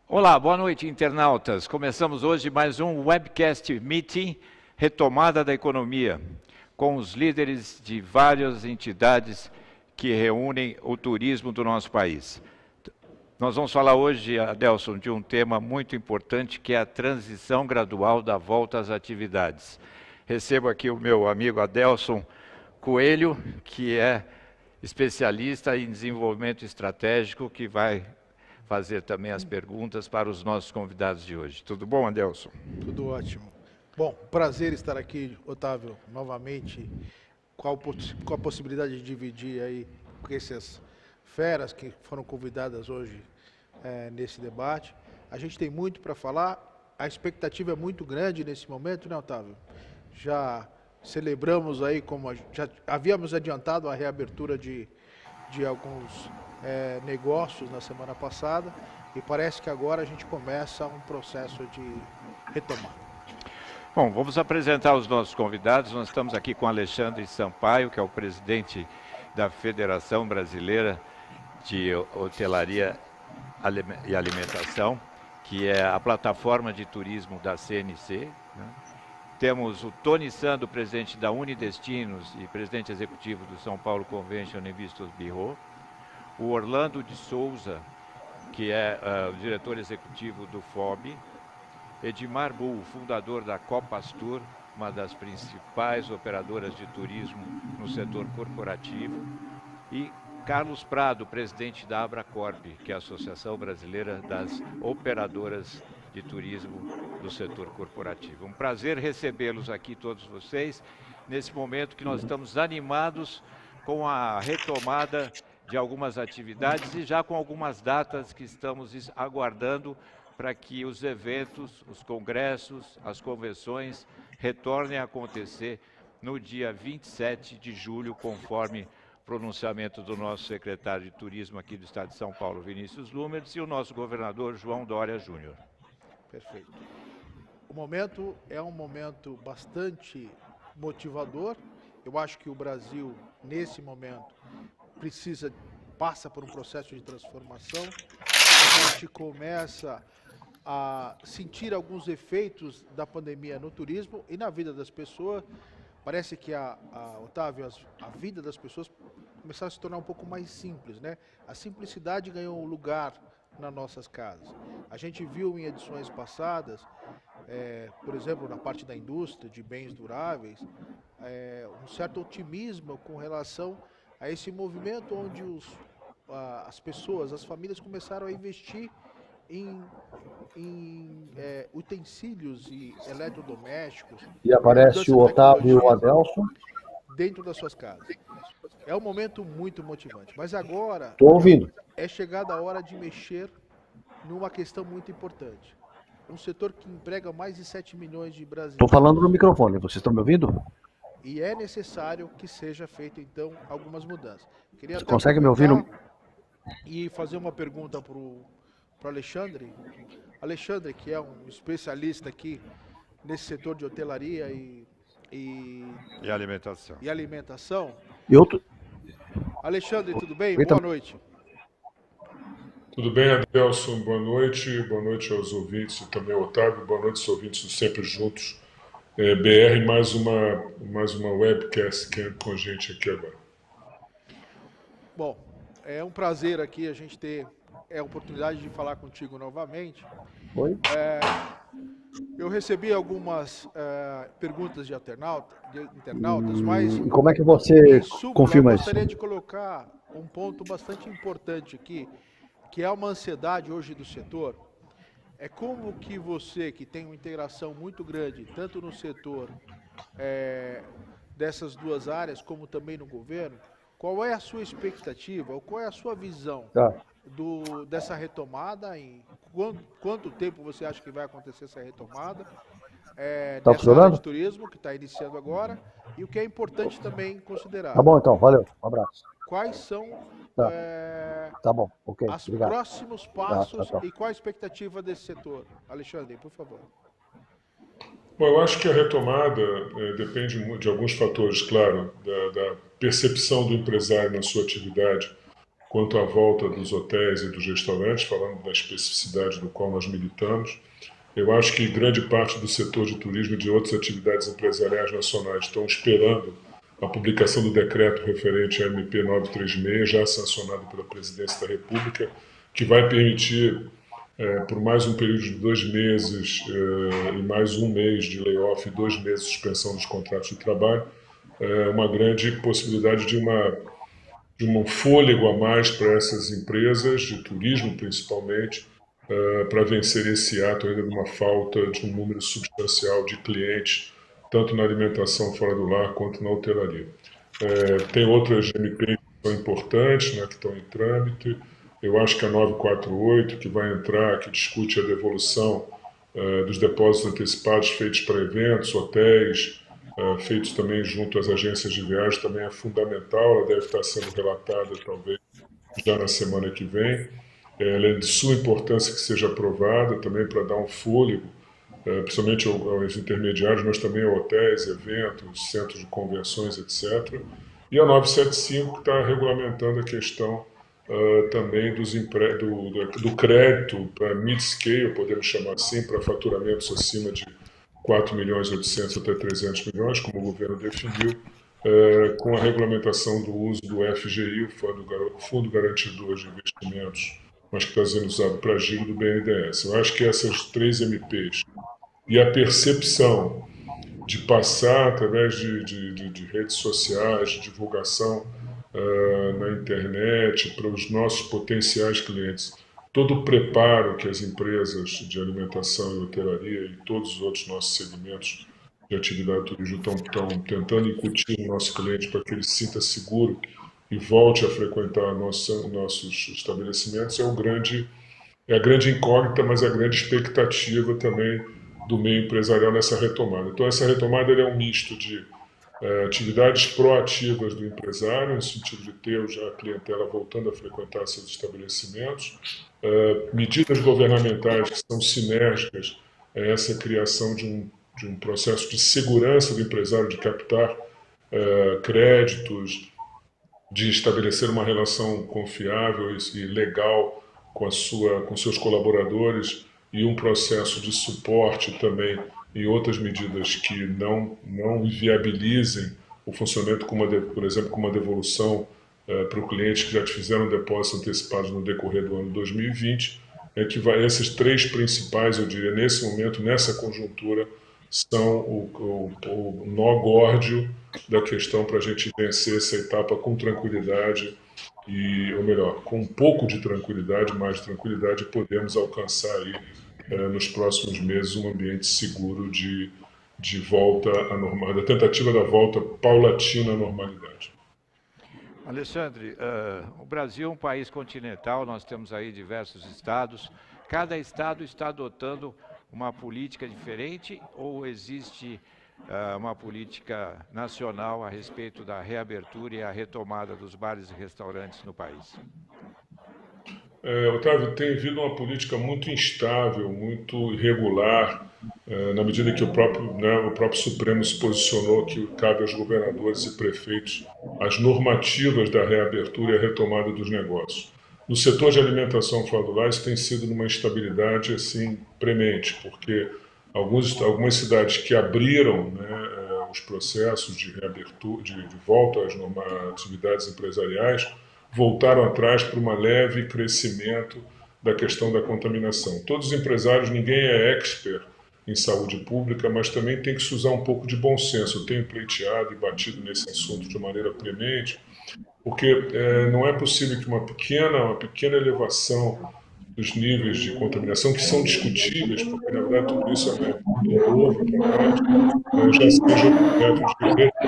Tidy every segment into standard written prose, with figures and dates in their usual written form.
Olá, boa noite, internautas. Começamos hoje mais um webcast meeting, retomada da economia, com os líderes de várias entidades que reúnem o turismo do nosso país. Nós vamos falar hoje, Adelson, de um tema muito importante, que é a transição gradual da volta às atividades. Recebo aqui o meu amigo Adelson Coelho, que é especialista em desenvolvimento estratégico, que vai fazer também as perguntas para os nossos convidados de hoje. Tudo bom, Adelson? Tudo ótimo. Bom, prazer estar aqui, Otávio, novamente, com a possibilidade de dividir aí com essas feras que foram convidadas hoje nesse debate. A gente tem muito para falar, a expectativa é muito grande nesse momento, né, Otávio? Já celebramos aí, já havíamos adiantado a reabertura de alguns negócios na semana passada e parece que agora a gente começa um processo de retomada. Bom, vamos apresentar os nossos convidados. Nós estamos aqui com Alexandre Sampaio, que é o presidente da Federação Brasileira de Hotelaria e Alimentação, que é a plataforma de turismo da CNC, né? Temos o Tony Sando, presidente da Unidestinos e presidente executivo do São Paulo Convention and Vistos Bureau. O Orlando de Souza, que é o diretor executivo do FOB. Edmar Bull, fundador da Copastur, uma das principais operadoras de turismo no setor corporativo. E Carlos Prado, presidente da Abracorp, que é a Associação Brasileira das Operadoras de Turismo do setor corporativo. Um prazer recebê-los aqui, todos vocês, nesse momento que nós estamos animados com a retomada de algumas atividades e já com algumas datas que estamos aguardando para que os eventos, os congressos, as convenções retornem a acontecer no dia 27 de julho, conforme pronunciamento do nosso secretário de Turismo aqui do Estado de São Paulo, Vinícius Lumertz, e o nosso governador, João Dória Júnior. Perfeito. O momento é um momento bastante motivador. Eu acho que o Brasil, nesse momento, passa por um processo de transformação. A gente começa a sentir alguns efeitos da pandemia no turismo e na vida das pessoas. Parece que, Otávio, a vida das pessoas começaram a se tornar um pouco mais simples, né? A simplicidade ganhou um lugar nas nossas casas. A gente viu em edições passadas, por exemplo, na parte da indústria de bens duráveis, um certo otimismo com relação a esse movimento onde as pessoas, as famílias começaram a investir em utensílios e eletrodomésticos. E aparece o Otávio e o Adelson. Dentro das suas casas. É um momento muito motivante. Mas agora Estou ouvindo. É chegada a hora de mexer numa questão muito importante. Um setor que emprega mais de 7 milhões de brasileiros. Estou falando no microfone, vocês estão me ouvindo? E é necessário que seja feito, então, algumas mudanças. Você consegue me ouvir? E fazer uma pergunta para o Alexandre. Alexandre, que é um especialista aqui nesse setor de hotelaria e alimentação. Alexandre, tudo bem? Boa noite. Tudo bem, Adelson? Boa noite aos ouvintes e também ao Otávio. Boa noite aos ouvintes do Sempre Juntos. BR, mais uma webcast com a gente aqui agora. Bom, é um prazer aqui a gente ter a oportunidade de falar contigo novamente. Oi? Eu recebi algumas perguntas de internautas, mas... E como é que você confirma isso? Eu gostaria de colocar um ponto bastante importante aqui, que é uma ansiedade hoje do setor. É como que você, que tem uma integração muito grande, tanto no setor dessas duas áreas, como também no governo, qual é a sua expectativa, ou qual é a sua visão dessa retomada? Em quanto tempo você acha que vai acontecer essa retomada? Dessa área de turismo, que está iniciando agora, e o que é importante também considerar. Tá bom, então, valeu, um abraço. Quais são tá bom, ok, os obrigado. próximos passos e qual a expectativa desse setor? Alexandre, por favor. Bom, eu acho que a retomada depende de alguns fatores, claro, da percepção do empresário na sua atividade, quanto à volta dos hotéis e dos restaurantes, falando da especificidade do qual nós militamos. Eu acho que grande parte do setor de turismo e de outras atividades empresariais nacionais estão esperando a publicação do decreto referente à MP 936, já sancionado pela Presidência da República, que vai permitir, por mais um período de 2 meses e mais um mês de layoff e 2 meses de suspensão dos contratos de trabalho, uma grande possibilidade de um fôlego a mais para essas empresas, de turismo principalmente, para vencer esse ato ainda de uma falta de um número substancial de clientes, tanto na alimentação fora do lar quanto na hotelaria. Tem outras MPs que são importantes, né, que estão em trâmite. Eu acho que a 948, que vai entrar, que discute a devolução dos depósitos antecipados feitos para eventos, hotéis, feitos também junto às agências de viagem, também é fundamental. Ela deve estar sendo relatada, talvez, já na semana que vem. Ela é de sua importância que seja aprovada também para dar um fôlego, principalmente aos intermediários, mas também a hotéis, eventos, centros de convenções, etc. E a 975, que está regulamentando a questão também do crédito para mid-scale, podemos chamar assim, para faturamentos acima de 4.800.000 até 300 milhões, como o governo definiu, com a regulamentação do uso do FGI, o Fundo Garantidor de Investimentos, mas que está sendo usado para giro do BNDES. Eu acho que essas 3 MPs e a percepção de passar através de redes sociais, de divulgação na internet para os nossos potenciais clientes, todo o preparo que as empresas de alimentação e hotelaria e todos os outros nossos segmentos de atividade turística estão tentando incutir no nosso cliente para que ele se sinta seguro e volte a frequentar nossos estabelecimentos é a grande incógnita, mas a grande expectativa também do meio empresarial nessa retomada. Então, essa retomada é um misto de atividades proativas do empresário, no sentido de ter já a clientela voltando a frequentar seus estabelecimentos, medidas governamentais que são sinérgicas a essa criação de um processo de segurança do empresário de captar créditos, de estabelecer uma relação confiável e legal com seus colaboradores e um processo de suporte também e outras medidas que não inviabilizem o funcionamento, por exemplo, com uma devolução para o cliente que já fizeram depósitos antecipados no decorrer do ano 2020, esses 3 principais, eu diria, nesse momento, nessa conjuntura, são o nó górdio da questão para a gente vencer essa etapa com tranquilidade ou melhor, com um pouco de tranquilidade, mais tranquilidade, podemos alcançar aí, nos próximos meses, um ambiente seguro de volta à normalidade, da tentativa da volta paulatina à normalidade. Alexandre, o Brasil é um país continental, nós temos aí diversos estados. Cada estado está adotando uma política diferente ou existe uma política nacional a respeito da reabertura e a retomada dos bares e restaurantes no país? Otávio, tem havido uma política muito instável, muito irregular, na medida que o próprio Supremo se posicionou que cabe aos governadores e prefeitos as normativas da reabertura e a retomada dos negócios. No setor de alimentação fora do lar, isso tem sido numa instabilidade assim, premente, porque algumas cidades que abriram os processos de reabertura, de volta às atividades empresariais, voltaram atrás para um leve crescimento da questão da contaminação. Todos os empresários, ninguém é expert em saúde pública, mas também tem que se usar um pouco de bom senso. Eu tenho pleiteado e batido nesse assunto de maneira premente, porque não é possível que uma pequena elevação dos níveis de contaminação, que são discutíveis, porque na verdade tudo isso é muito novo para nós, já seja objeto de retomada,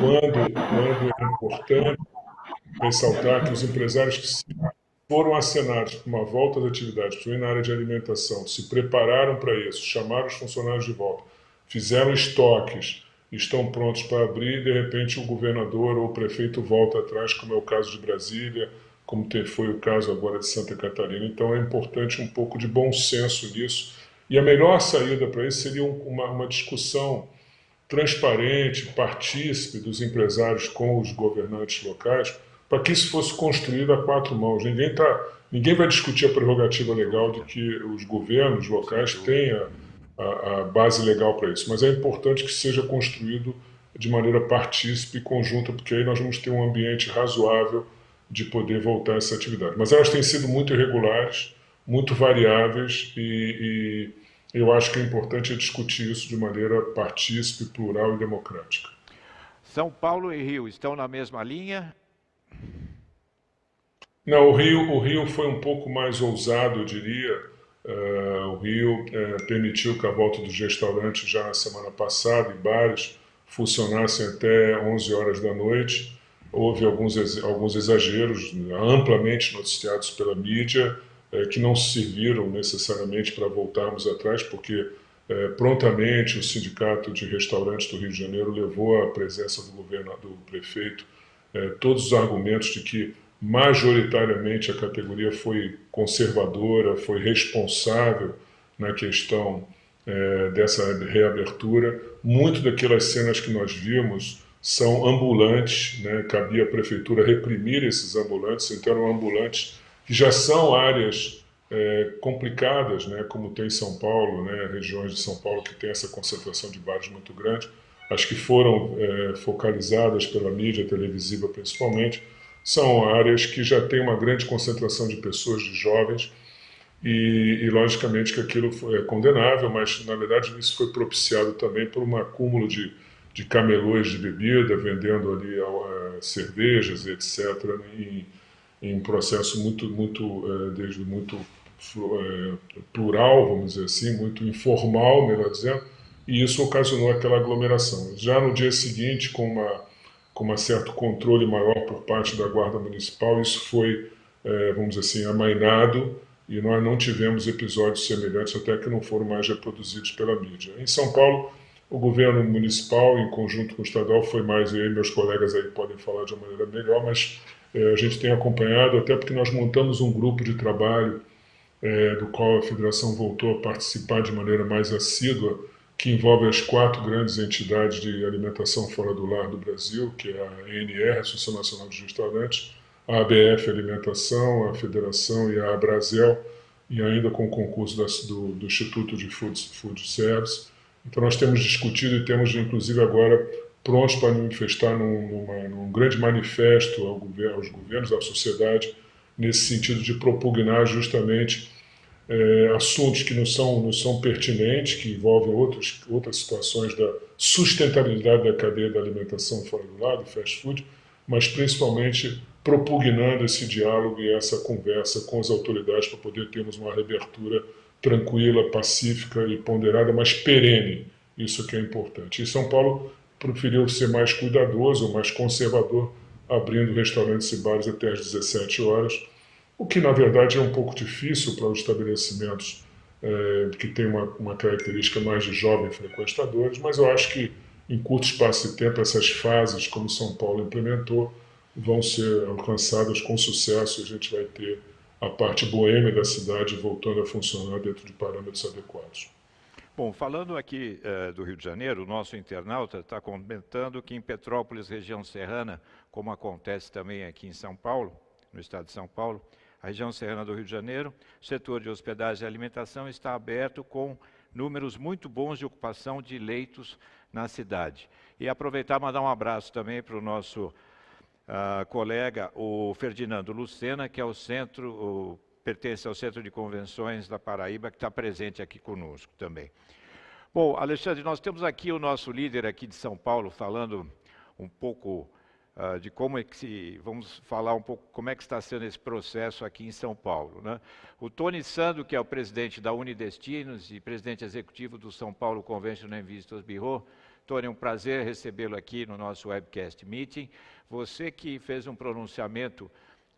quando é importante ressaltar que os empresários que foram acenados para uma volta das atividades, principalmente na área de alimentação, se prepararam para isso, chamaram os funcionários de volta, fizeram estoques, estão prontos para abrir, e de repente o governador ou o prefeito volta atrás, como é o caso de Brasília, como foi o caso agora de Santa Catarina. Então é importante um pouco de bom senso nisso. E a melhor saída para isso seria uma discussão transparente, partícipe dos empresários com os governantes locais, para que isso fosse construído a quatro mãos. Ninguém vai discutir a prerrogativa legal de que os governos locais tenham a base legal para isso, mas é importante que seja construído de maneira partícipe e conjunta, porque aí nós vamos ter um ambiente razoável de poder voltar a essa atividade. Mas elas têm sido muito irregulares, muito variáveis e eu acho que é importante discutir isso de maneira partícipe, plural e democrática. São Paulo e Rio estão na mesma linha? Não, o Rio foi um pouco mais ousado, eu diria. O Rio permitiu que a volta dos restaurantes já na semana passada e bares funcionassem até 11 horas da noite. Houve alguns exageros amplamente noticiados pela mídia que não serviram necessariamente para voltarmos atrás, porque prontamente o Sindicato de Restaurantes do Rio de Janeiro levou à presença do prefeito todos os argumentos de que majoritariamente a categoria foi conservadora, foi responsável na questão dessa reabertura. Muito daquelas cenas que nós vimos são ambulantes, né? Cabia à prefeitura reprimir esses ambulantes, então eram ambulantes que já são áreas complicadas, né? Como tem São Paulo, né? Regiões de São Paulo que tem essa concentração de bares muito grande, as que foram focalizadas pela mídia televisiva principalmente, são áreas que já têm uma grande concentração de pessoas, de jovens, e logicamente que aquilo é condenável, mas na verdade isso foi propiciado também por um acúmulo de camelôs de bebida, vendendo ali cervejas e etc., em um processo muito plural, vamos dizer assim, muito informal, melhor dizendo, e isso ocasionou aquela aglomeração. Já no dia seguinte, com um certo controle maior por parte da Guarda Municipal, isso foi, vamos dizer assim, amainado, e nós não tivemos episódios semelhantes, até que não foram mais reproduzidos pela mídia. Em São Paulo, o governo municipal, em conjunto com o estadual, foi mais, eu e meus colegas aí podem falar de uma maneira melhor, mas a gente tem acompanhado, até porque nós montamos um grupo de trabalho do qual a federação voltou a participar de maneira mais assídua, que envolve as 4 grandes entidades de alimentação fora do lar do Brasil, que é a ANR, Associação Nacional de Restaurantes, a ABF Alimentação, a Federação e a Abrazel, e ainda com o concurso do Instituto de Food Service. Então nós temos discutido e temos, inclusive, agora prontos para manifestar num grande manifesto aos governos, à sociedade, nesse sentido de propugnar justamente assuntos que não são pertinentes, que envolvem outras situações da sustentabilidade da cadeia da alimentação fora do lar, do fast food, mas principalmente propugnando esse diálogo e essa conversa com as autoridades para poder termos uma reabertura tranquila, pacífica e ponderada, mas perene. Isso que é importante. E São Paulo preferiu ser mais cuidadoso, mais conservador, abrindo restaurantes e bares até às 17 horas, o que na verdade é um pouco difícil para os estabelecimentos que têm uma característica mais de jovens frequentadores, mas eu acho que em curto espaço de tempo essas fases, como São Paulo implementou, vão ser alcançadas com sucesso e a gente vai ter a parte boêmia da cidade voltando a funcionar dentro de parâmetros adequados. Bom, falando aqui do Rio de Janeiro, o nosso internauta está comentando que em Petrópolis, região serrana, como acontece também aqui em São Paulo, no estado de São Paulo, a região serrana do Rio de Janeiro, o setor de hospedagem e alimentação está aberto com números muito bons de ocupação de leitos na cidade. E aproveitar e mandar um abraço também para o nosso colega, o Ferdinando Lucena, que é pertence ao Centro de Convenções da Paraíba, que está presente aqui conosco também. Bom, Alexandre, nós temos aqui o nosso líder aqui de São Paulo falando um pouco de como é que vamos falar um pouco como é que está sendo esse processo aqui em São Paulo, né? O Tony Sando, que é o presidente da Unidestinos e presidente executivo do São Paulo Convention and Visitors Bureau. Tony, é um prazer recebê-lo aqui no nosso webcast meeting. Você que fez um pronunciamento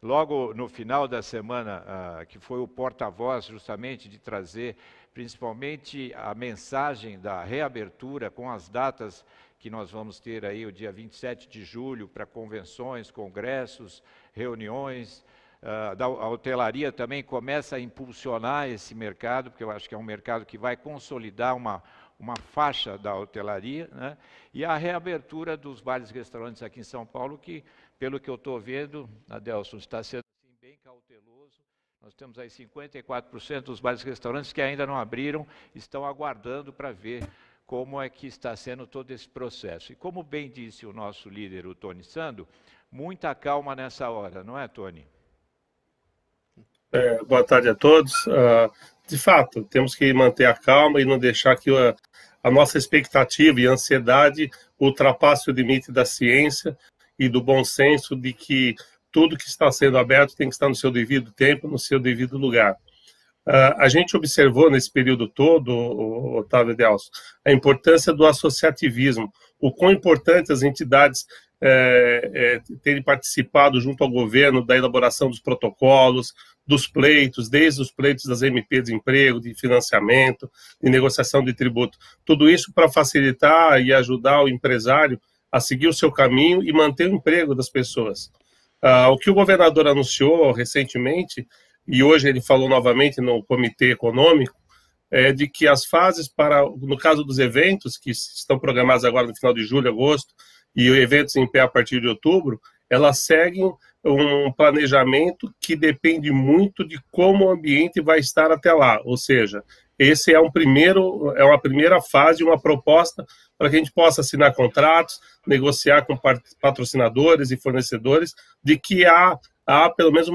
logo no final da semana, que foi o porta-voz justamente de trazer principalmente a mensagem da reabertura com as datas que nós vamos ter aí o dia 27 de julho para convenções, congressos, reuniões. A hotelaria também começa a impulsionar esse mercado, porque eu acho que é um mercado que vai consolidar uma faixa da hotelaria, né? E a reabertura dos bares e restaurantes aqui em São Paulo, que pelo que eu estou vendo, Adelson, está sendo assim, bem cauteloso. Nós temos aí 54% dos bares e restaurantes que ainda não abriram, estão aguardando para ver como é que está sendo todo esse processo. E como bem disse o nosso líder, o Tony Sando, muita calma nessa hora, não é, Tony? Boa tarde a todos. De fato, temos que manter a calma e não deixar que a nossa expectativa e ansiedade ultrapasse o limite da ciência e do bom senso de que tudo que está sendo aberto tem que estar no seu devido tempo, no seu devido lugar. A gente observou nesse período todo, Otávio e Delcio, a importância do associativismo, o quão importante as entidades terem participado junto ao governo da elaboração dos protocolos, dos pleitos, desde os pleitos das MP de emprego, de financiamento, de negociação de tributo. Tudo isso para facilitar e ajudar o empresário a seguir o seu caminho e manter o emprego das pessoas. O que o governador anunciou recentemente, e hoje ele falou novamente no Comitê Econômico, é de que as fases para, no caso dos eventos, que estão programados agora no final de julho, agosto, e eventos em pé a partir de outubro, elas seguem um planejamento que depende muito de como o ambiente vai estar até lá, ou seja, esse é uma primeira fase, uma proposta para que a gente possa assinar contratos, negociar com patrocinadores e fornecedores, de que há pelo menos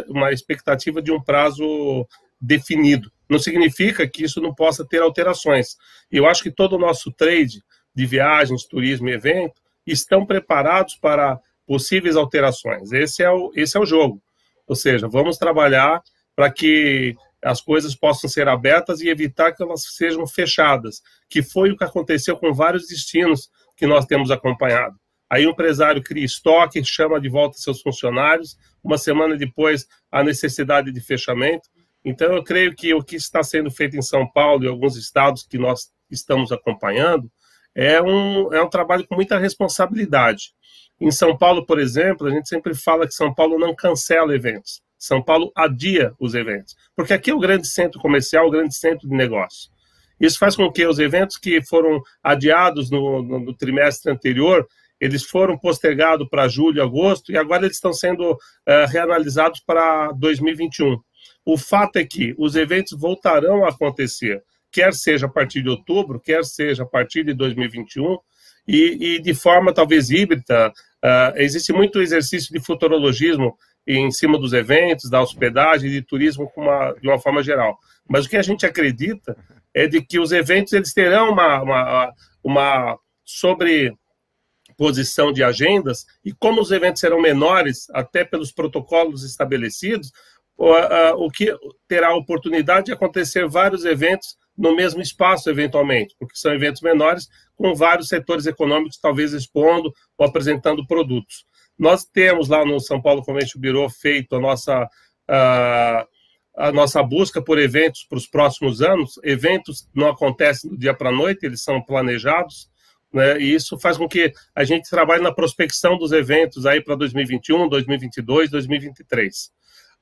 uma expectativa de um prazo definido. Não significa que isso não possa ter alterações. Eu acho que todo o nosso trade de viagens, turismo e evento estão preparados para possíveis alterações. Esse é o jogo. Ou seja, vamos trabalhar para que as coisas possam ser abertas e evitar que elas sejam fechadas, que foi o que aconteceu com vários destinos que nós temos acompanhado. Aí o empresário cria estoque, chama de volta seus funcionários, uma semana depois a necessidade de fechamento. Então eu creio que o que está sendo feito em São Paulo e alguns estados que nós estamos acompanhando é um trabalho com muita responsabilidade. Em São Paulo, por exemplo, a gente sempre fala que São Paulo não cancela eventos. São Paulo adia os eventos, porque aqui é o grande centro comercial, o grande centro de negócio. Isso faz com que os eventos que foram adiados no trimestre anterior, eles foram postergados para julho e agosto, e agora eles estão sendo reanalisados para 2021. O fato é que os eventos voltarão a acontecer, quer seja a partir de outubro, quer seja a partir de 2021, e de forma talvez híbrida. Existe muito exercício de futurologismo em cima dos eventos, da hospedagem, de turismo de uma forma geral. Mas o que a gente acredita é de que os eventos eles terão uma sobreposição de agendas, e como os eventos serão menores, até pelos protocolos estabelecidos, o que terá a oportunidade de acontecer vários eventos no mesmo espaço, eventualmente, porque são eventos menores, com vários setores econômicos, talvez expondo ou apresentando produtos. Nós temos lá no São Paulo Convention Bureau feito a nossa busca por eventos para os próximos anos. Eventos não acontecem do dia para a noite, eles são planejados, né? E isso faz com que a gente trabalhe na prospecção dos eventos aí para 2021, 2022, 2023.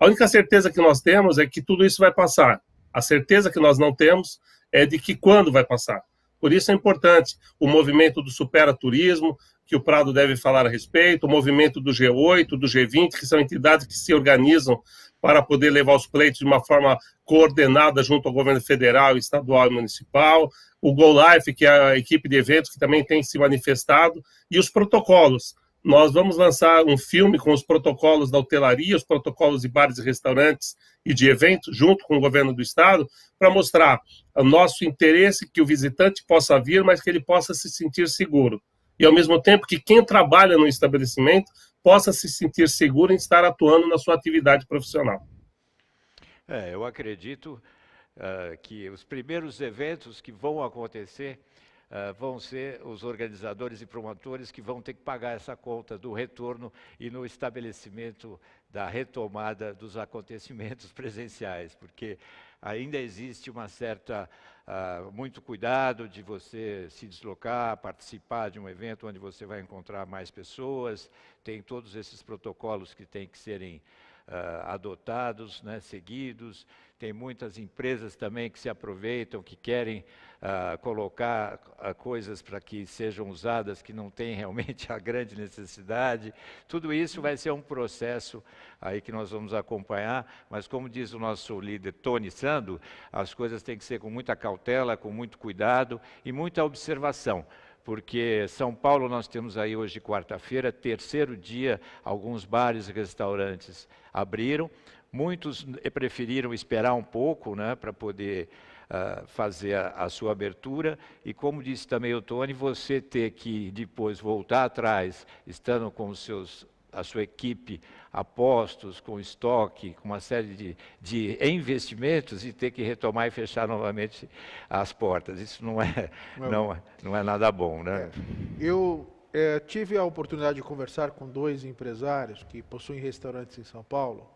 A única certeza que nós temos é que tudo isso vai passar. A certeza que nós não temos é de que quando vai passar. Por isso é importante o movimento do Superaturismo, que o Prado deve falar a respeito, o movimento do G8, do G20, que são entidades que se organizam para poder levar os pleitos de uma forma coordenada junto ao governo federal, estadual e municipal, o Go Life, que é a equipe de eventos que também tem se manifestado, e os protocolos. Nós vamos lançar um filme com os protocolos da hotelaria, os protocolos de bares e restaurantes e de eventos, junto com o governo do estado, para mostrar o nosso interesse que o visitante possa vir, mas que ele possa se sentir seguro. E, ao mesmo tempo, que quem trabalha no estabelecimento possa se sentir seguro em estar atuando na sua atividade profissional. Eu acredito que os primeiros eventos que vão acontecer vão ser os organizadores e promotores que vão ter que pagar essa conta do retorno e no estabelecimento da retomada dos acontecimentos presenciais, porque ainda existe uma certa, muito cuidado de você se deslocar, participar de um evento onde você vai encontrar mais pessoas, tem todos esses protocolos que têm que serem adotados, né, seguidos. Tem muitas empresas também que se aproveitam, que querem colocar coisas para que sejam usadas que não têm realmente a grande necessidade. Tudo isso vai ser um processo aí que nós vamos acompanhar, mas como diz o nosso líder Tony Sando, as coisas têm que ser com muita cautela, com muito cuidado e muita observação. Porque São Paulo nós temos aí hoje, quarta-feira, terceiro dia, alguns bares e restaurantes abriram. Muitos preferiram esperar um pouco, né, para poder fazer a sua abertura. E como disse também o Tony, você ter que depois voltar atrás, estando com a sua equipe a postos, com estoque, com uma série de investimentos e ter que retomar e fechar novamente as portas. Isso não é nada bom, né? Eu tive a oportunidade de conversar com 2 empresários que possuem restaurantes em São Paulo.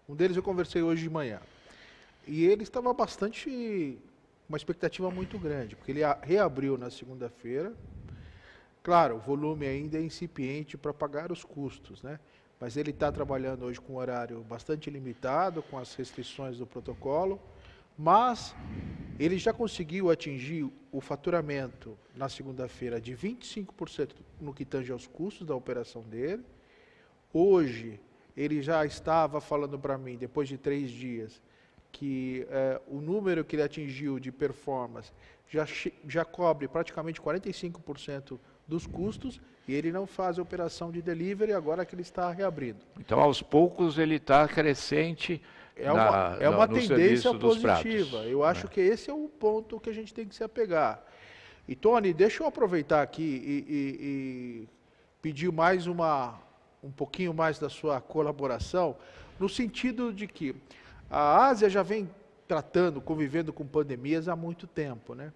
Um deles eu conversei hoje de manhã. E ele estava uma expectativa muito grande, porque ele reabriu na segunda-feira. Claro, o volume ainda é incipiente para pagar os custos, né? Mas ele está trabalhando hoje com um horário bastante limitado, com as restrições do protocolo, mas ele já conseguiu atingir o faturamento na segunda-feira de 25% no que tange aos custos da operação dele. Hoje, ele já estava falando para mim, depois de 3 dias, que o número que ele atingiu de performance já cobre praticamente 45% dos custos, e ele não faz a operação de delivery agora que ele está reabrindo. Então, aos poucos, ele está crescente é uma tendência positiva. Eu acho né? que esse é o ponto que a gente tem que se apegar. E, Tony, deixa eu aproveitar aqui e pedir mais um pouquinho mais da sua colaboração, no sentido de que a Ásia já vem convivendo com pandemias há muito tempo, né?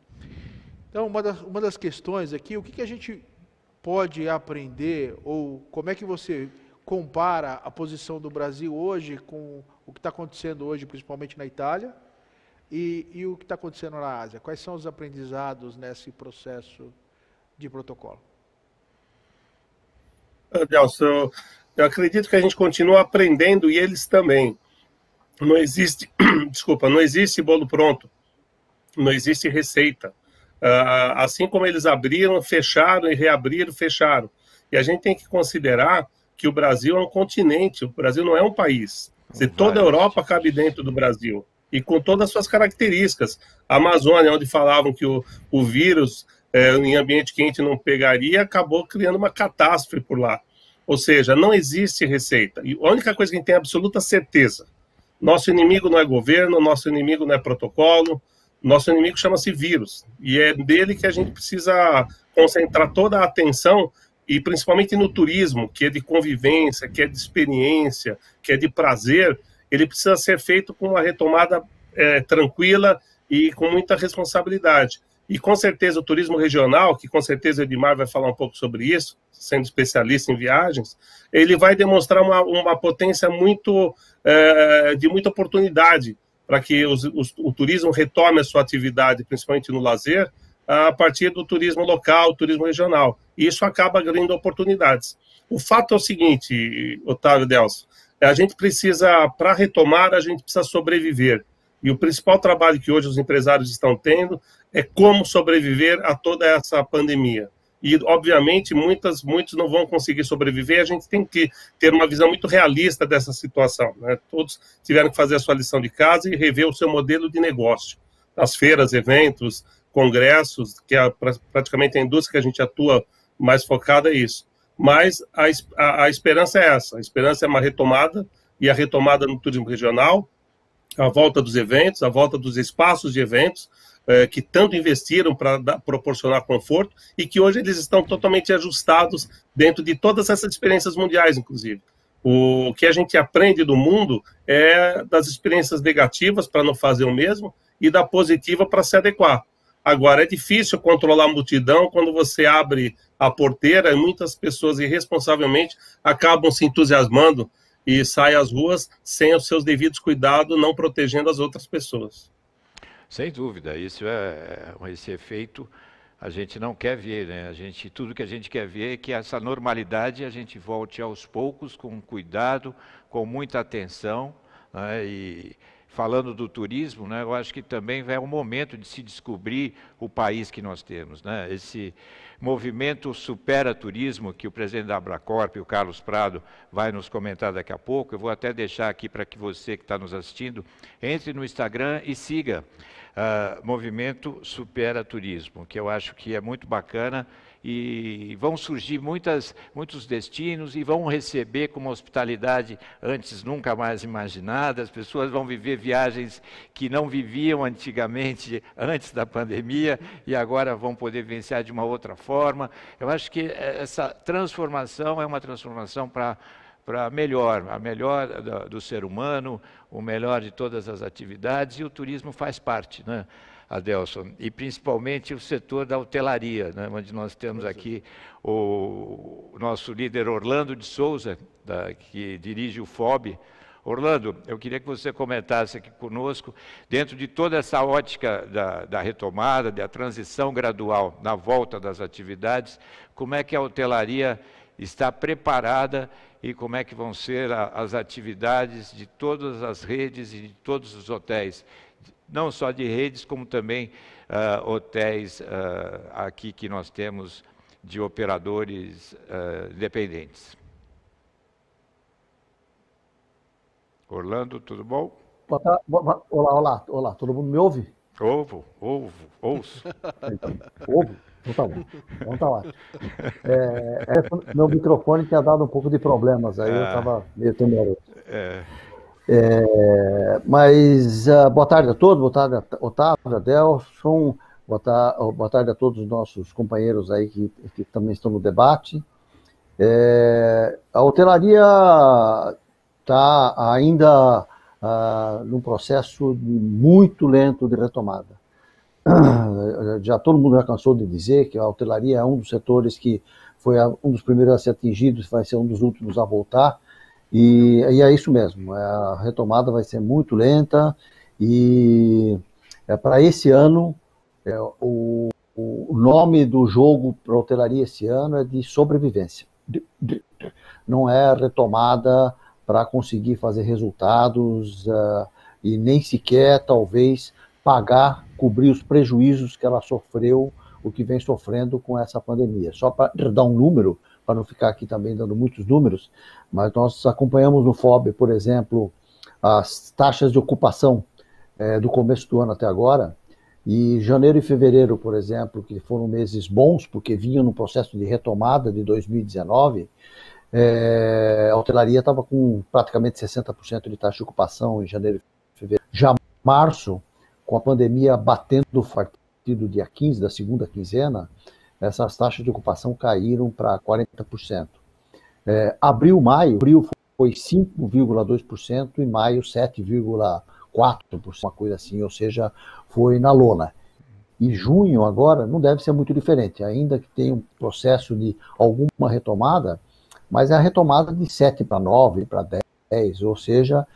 Então, uma das questões aqui, o que a gente pode aprender, ou como é que você compara a posição do Brasil hoje com o que está acontecendo hoje, principalmente na Itália, e o que está acontecendo na Ásia? Quais são os aprendizados nesse processo de protocolo? Adelson, eu acredito que a gente continua aprendendo e eles também. Não existe, desculpa, não existe bolo pronto, não existe receita. Assim como eles abriram, fecharam e reabriram, fecharam. E a gente tem que considerar que o Brasil é um continente, o Brasil não é um país. Toda a Europa cabe dentro do Brasil, e com todas as suas características. A Amazônia, onde falavam que o vírus em ambiente quente não pegaria, acabou criando uma catástrofe por lá. Ou seja, não existe receita. E a única coisa que a gente tem absoluta certeza, nosso inimigo não é governo, nosso inimigo não é protocolo, nosso inimigo chama-se vírus. E é dele que a gente precisa concentrar toda a atenção, e principalmente no turismo, que é de convivência, que é de experiência, que é de prazer. Ele precisa ser feito com uma retomada tranquila e com muita responsabilidade. E com certeza o turismo regional, que com certeza o Edmar vai falar um pouco sobre isso, sendo especialista em viagens, ele vai demonstrar uma potência de muita oportunidade para que o turismo retome a sua atividade, principalmente no lazer, a partir do turismo local, turismo regional. E isso acaba abrindo oportunidades. O fato é o seguinte, Otávio, Delcio, a gente precisa, para retomar, a gente precisa sobreviver. E o principal trabalho que hoje os empresários estão tendo é como sobreviver a toda essa pandemia. E, obviamente, muitos não vão conseguir sobreviver, a gente tem que ter uma visão muito realista dessa situação, né? Todos tiveram que fazer a sua lição de casa e rever o seu modelo de negócio. As feiras, eventos, congressos, que é praticamente a indústria que a gente atua mais focada é isso. Mas a esperança é essa, a esperança é uma retomada, e a retomada no turismo regional, a volta dos eventos, a volta dos espaços de eventos, que tanto investiram para proporcionar conforto, e que hoje eles estão totalmente ajustados dentro de todas essas experiências mundiais, inclusive. O que a gente aprende do mundo é das experiências negativas para não fazer o mesmo, e da positiva para se adequar. Agora, é difícil controlar a multidão quando você abre a porteira e muitas pessoas irresponsavelmente acabam se entusiasmando e saem às ruas sem os seus devidos cuidados, não protegendo as outras pessoas. Sem dúvida, esse efeito a gente não quer ver, né? Tudo que a gente quer ver é que essa normalidade a gente volte aos poucos, com cuidado, com muita atenção, né? E falando do turismo, né, eu acho que também é um momento de se descobrir o país que nós temos, né? Esse movimento Supera Turismo, que o presidente da Abracorp, o Carlos Prado, vai nos comentar daqui a pouco. Eu vou até deixar aqui para que você que está nos assistindo, entre no Instagram e siga Movimento Supera Turismo, que eu acho que é muito bacana, e vão surgir muitos destinos e vão receber com uma hospitalidade antes nunca mais imaginada. As pessoas vão viver viagens que não viviam antigamente, antes da pandemia, e agora vão poder vivenciar de uma outra forma. Eu acho que essa transformação é uma transformação para melhor, a melhor do ser humano, o melhor de todas as atividades, e o turismo faz parte, né, Adelson? E principalmente o setor da hotelaria, né, onde nós temos aqui o nosso líder Orlando de Souza, que dirige o FOB. Orlando, eu queria que você comentasse aqui conosco, dentro de toda essa ótica da retomada, da transição gradual na volta das atividades, como é que a hotelaria está preparada e como é que vão ser as atividades de todas as redes e de todos os hotéis, não só de redes, como também hotéis aqui que nós temos de operadores independentes. Orlando, tudo bom? Olá, todo mundo me ouve? Ouço. Ouve? Então tá bom. Então tá ótimo. Meu microfone tinha dado um pouco de problemas, aí eu estava meio temeroso. Mas boa tarde a todos, boa tarde Otávio, Adelson, boa tarde a todos os nossos companheiros aí que também estão no debate. A hotelaria está ainda num processo muito lento de retomada. Todo mundo já cansou de dizer que a hotelaria é um dos setores que foi um dos primeiros a ser atingidos, vai ser um dos últimos a voltar, e é isso mesmo, a retomada vai ser muito lenta, e para esse ano, o nome do jogo para a hotelaria esse ano é de sobrevivência, não é retomada para conseguir fazer resultados, e nem sequer, talvez, cobrir os prejuízos que ela sofreu, o que vem sofrendo com essa pandemia. Só para dar um número, para não ficar aqui também dando muitos números, mas nós acompanhamos no FOB, por exemplo, as taxas de ocupação do começo do ano até agora, e janeiro e fevereiro, por exemplo, que foram meses bons, porque vinham no processo de retomada de 2019, a hotelaria estava com praticamente 60% de taxa de ocupação em janeiro e fevereiro. Já março, com a pandemia batendo o partido dia 15, da segunda quinzena, essas taxas de ocupação caíram para 40%. Abril foi 5,2% e maio 7,4%, uma coisa assim, ou seja, foi na lona. E junho agora não deve ser muito diferente, ainda que tenha um processo de alguma retomada, mas é a retomada de 7 para 9, para 10, ou seja,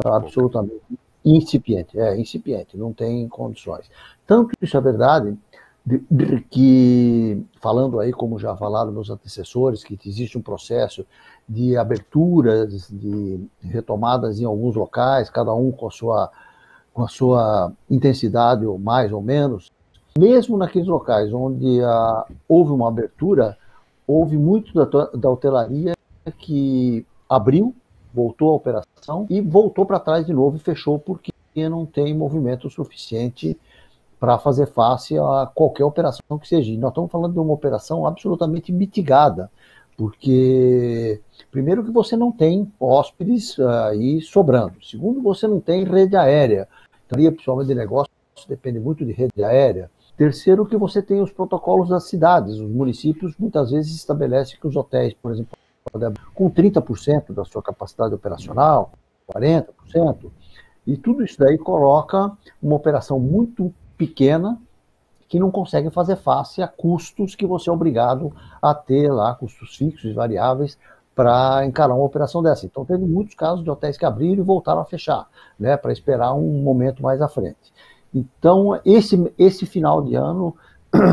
absolutamente incipiente, não tem condições. Tanto isso é verdade, que, falando aí, como já falaram meus antecessores, que existe um processo de aberturas, de retomadas em alguns locais, cada um com a sua intensidade, ou mais ou menos. Mesmo naqueles locais onde houve uma abertura, houve muito da hotelaria que abriu, voltou à operação e voltou para trás de novo e fechou porque não tem movimento suficiente para fazer face a qualquer operação que seja. E nós estamos falando de uma operação absolutamente mitigada, porque, primeiro, que você não tem hóspedes aí sobrando. Segundo, você não tem rede aérea. Então, principalmente de negócio, depende muito de rede aérea. Terceiro, que você tem os protocolos das cidades. Os municípios muitas vezes estabelecem que os hotéis, por exemplo, com 30% da sua capacidade operacional, 40%, e tudo isso daí coloca uma operação muito pequena que não consegue fazer face a custos que você é obrigado a ter lá, custos fixos e variáveis, para encarar uma operação dessa. Então, teve muitos casos de hotéis que abriram e voltaram a fechar, né, para esperar um momento mais à frente. Então, esse final de ano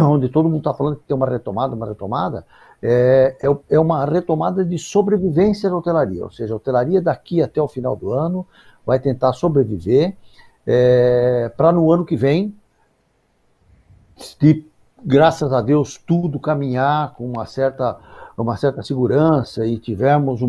onde todo mundo está falando que tem uma retomada, é uma retomada de sobrevivência da hotelaria, ou seja, a hotelaria daqui até o final do ano vai tentar sobreviver para no ano que vem, se, graças a Deus, tudo caminhar com uma certa segurança e tivermos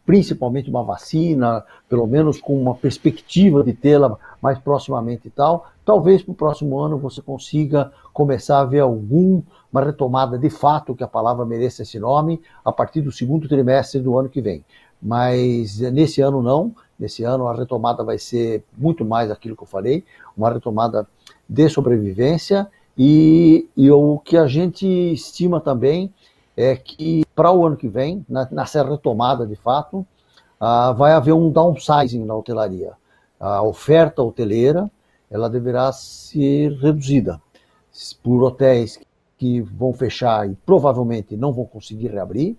principalmente uma vacina, pelo menos com uma perspectiva de tê-la mais proximamente e tal, talvez para o próximo ano você consiga começar a ver uma retomada de fato, que a palavra mereça esse nome, a partir do segundo trimestre do ano que vem. Mas nesse ano não, nesse ano a retomada vai ser muito mais aquilo que eu falei, uma retomada de sobrevivência e o que a gente estima também é que para o ano que vem, nessa retomada de fato, vai haver um downsizing na hotelaria. A oferta hoteleira ela deverá ser reduzida por hotéis que vão fechar e provavelmente não vão conseguir reabrir,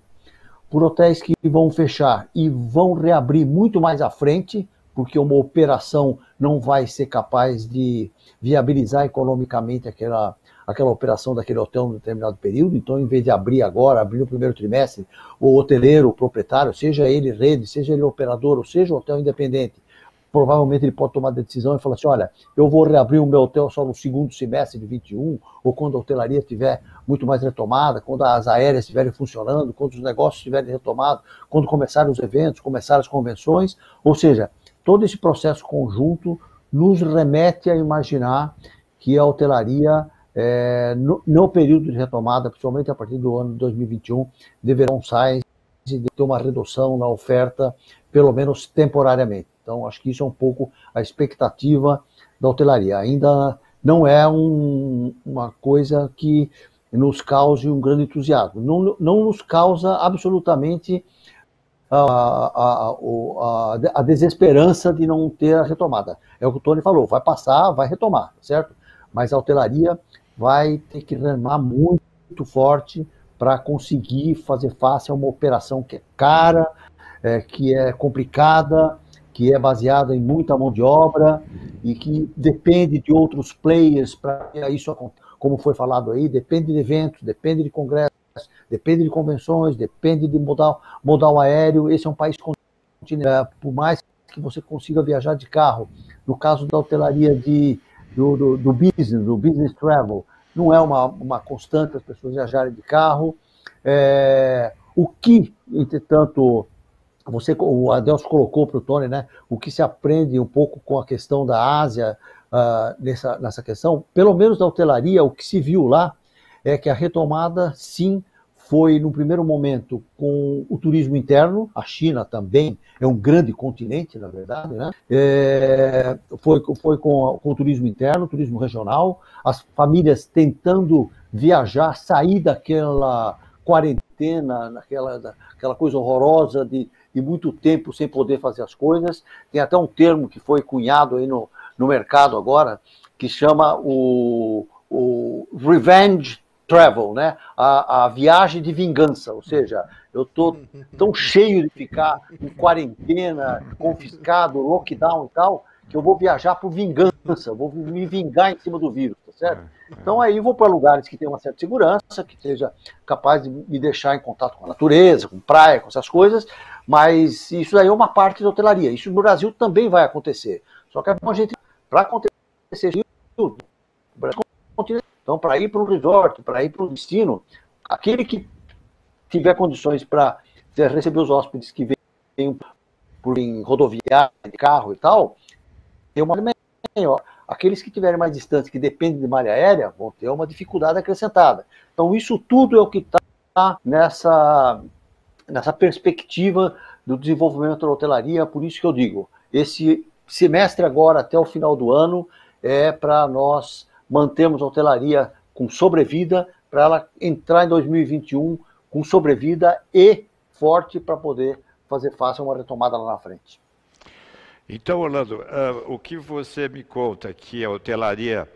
por hotéis que vão fechar e vão reabrir muito mais à frente, porque uma operação não vai ser capaz de viabilizar economicamente aquela operação daquele hotel em determinado período. Então, em vez de abrir agora, abrir no primeiro trimestre, o hoteleiro, o proprietário, seja ele rede, seja ele operador, ou seja o hotel independente, provavelmente ele pode tomar a decisão e falar assim, olha, eu vou reabrir o meu hotel só no segundo semestre de 21, ou quando a hotelaria estiver muito mais retomada, quando as aéreas estiverem funcionando, quando os negócios estiverem retomados, quando começarem os eventos, começarem as convenções, ou seja, todo esse processo conjunto nos remete a imaginar que a hotelaria, no período de retomada, principalmente a partir do ano de 2021, deverá de ter uma redução na oferta, pelo menos temporariamente. Então, acho que isso é um pouco a expectativa da hotelaria. Ainda não é uma coisa que nos cause um grande entusiasmo. Não nos causa absolutamente a desesperança de não ter a retomada. É o que o Tony falou, vai passar, vai retomar, certo? Mas a hotelaria vai ter que remar muito forte para conseguir fazer face a uma operação que é cara, que é complicada, que é baseada em muita mão de obra e que depende de outros players para isso, como foi falado aí, depende de eventos, depende de congressos, depende de convenções, depende de modal aéreo. Esse é um país continental, por mais que você consiga viajar de carro, no caso da hotelaria do business travel, não é uma constante as pessoas viajarem de carro. O que, entretanto, o Adelso colocou para o Tony, né, o que se aprende um pouco com a questão da Ásia, nessa questão, pelo menos da hotelaria, o que se viu lá é que a retomada, sim, foi, no primeiro momento, com o turismo interno. A China também é um grande continente, na verdade, né? Foi com o turismo interno, turismo regional, as famílias tentando viajar, sair daquela quarentena, aquela coisa horrorosa de muito tempo sem poder fazer as coisas. Tem até um termo que foi cunhado aí no mercado agora, que chama o revenge travel, né? A viagem de vingança, ou seja, eu estou tão cheio de ficar em quarentena, confiscado, lockdown e tal, que eu vou viajar por vingança, vou me vingar em cima do vírus, tá certo? Então aí eu vou para lugares que tem uma certa segurança, que seja capaz de me deixar em contato com a natureza, com praia, com essas coisas, mas isso aí é uma parte da hotelaria. Isso no Brasil também vai acontecer. Só que a gente, para acontecer isso, então para ir para um resort, para ir para um destino, aquele que tiver condições para receber os hóspedes que vêm em rodoviária, de carro e tal, tem uma melhor. Aqueles que estiverem mais distantes, que dependem de malha aérea, vão ter uma dificuldade acrescentada. Então, isso tudo é o que está nessa perspectiva do desenvolvimento da hotelaria. Por isso que eu digo, esse semestre agora, até o final do ano, é para nós mantermos a hotelaria com sobrevida, para ela entrar em 2021 com sobrevida e forte para poder fazer face a uma retomada lá na frente. Então, Orlando, o que você me conta que a hotelaria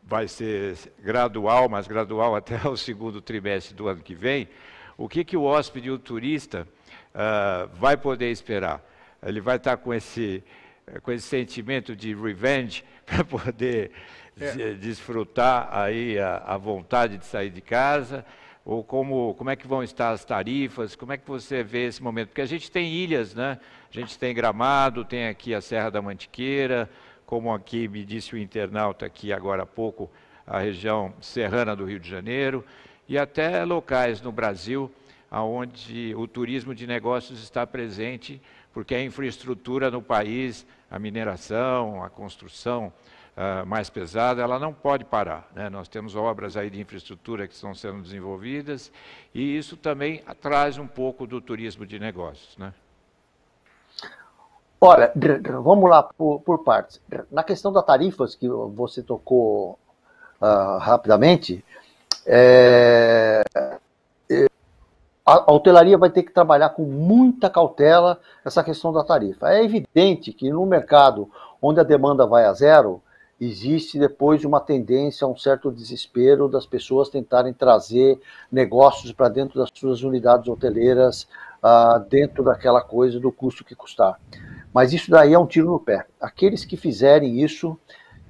vai ser gradual, mas gradual até o segundo trimestre do ano que vem, o que o hóspede e o turista vai poder esperar? Ele vai estar com esse com esse sentimento de revenge para poder desfrutar aí a vontade de sair de casa? Ou como é que vão estar as tarifas? Como é que você vê esse momento? Porque a gente tem ilhas, né? A gente tem Gramado, tem aqui a Serra da Mantiqueira, como aqui me disse o internauta aqui agora há pouco, a região serrana do Rio de Janeiro, e até locais no Brasil, onde o turismo de negócios está presente, porque a infraestrutura no país, a mineração, a construção mais pesada, ela não pode parar, né? Nós temos obras aí de infraestrutura que estão sendo desenvolvidas, e isso também traz um pouco do turismo de negócios, né? Olha, vamos lá por partes. Na questão das tarifas, que você tocou rapidamente, a hotelaria vai ter que trabalhar com muita cautela essa questão da tarifa. É evidente que no mercado onde a demanda vai a zero, existe depois uma tendência a um certo desespero das pessoas tentarem trazer negócios para dentro das suas unidades hoteleiras, dentro daquela coisa do custo que custar. Mas isso daí é um tiro no pé. Aqueles que fizerem isso,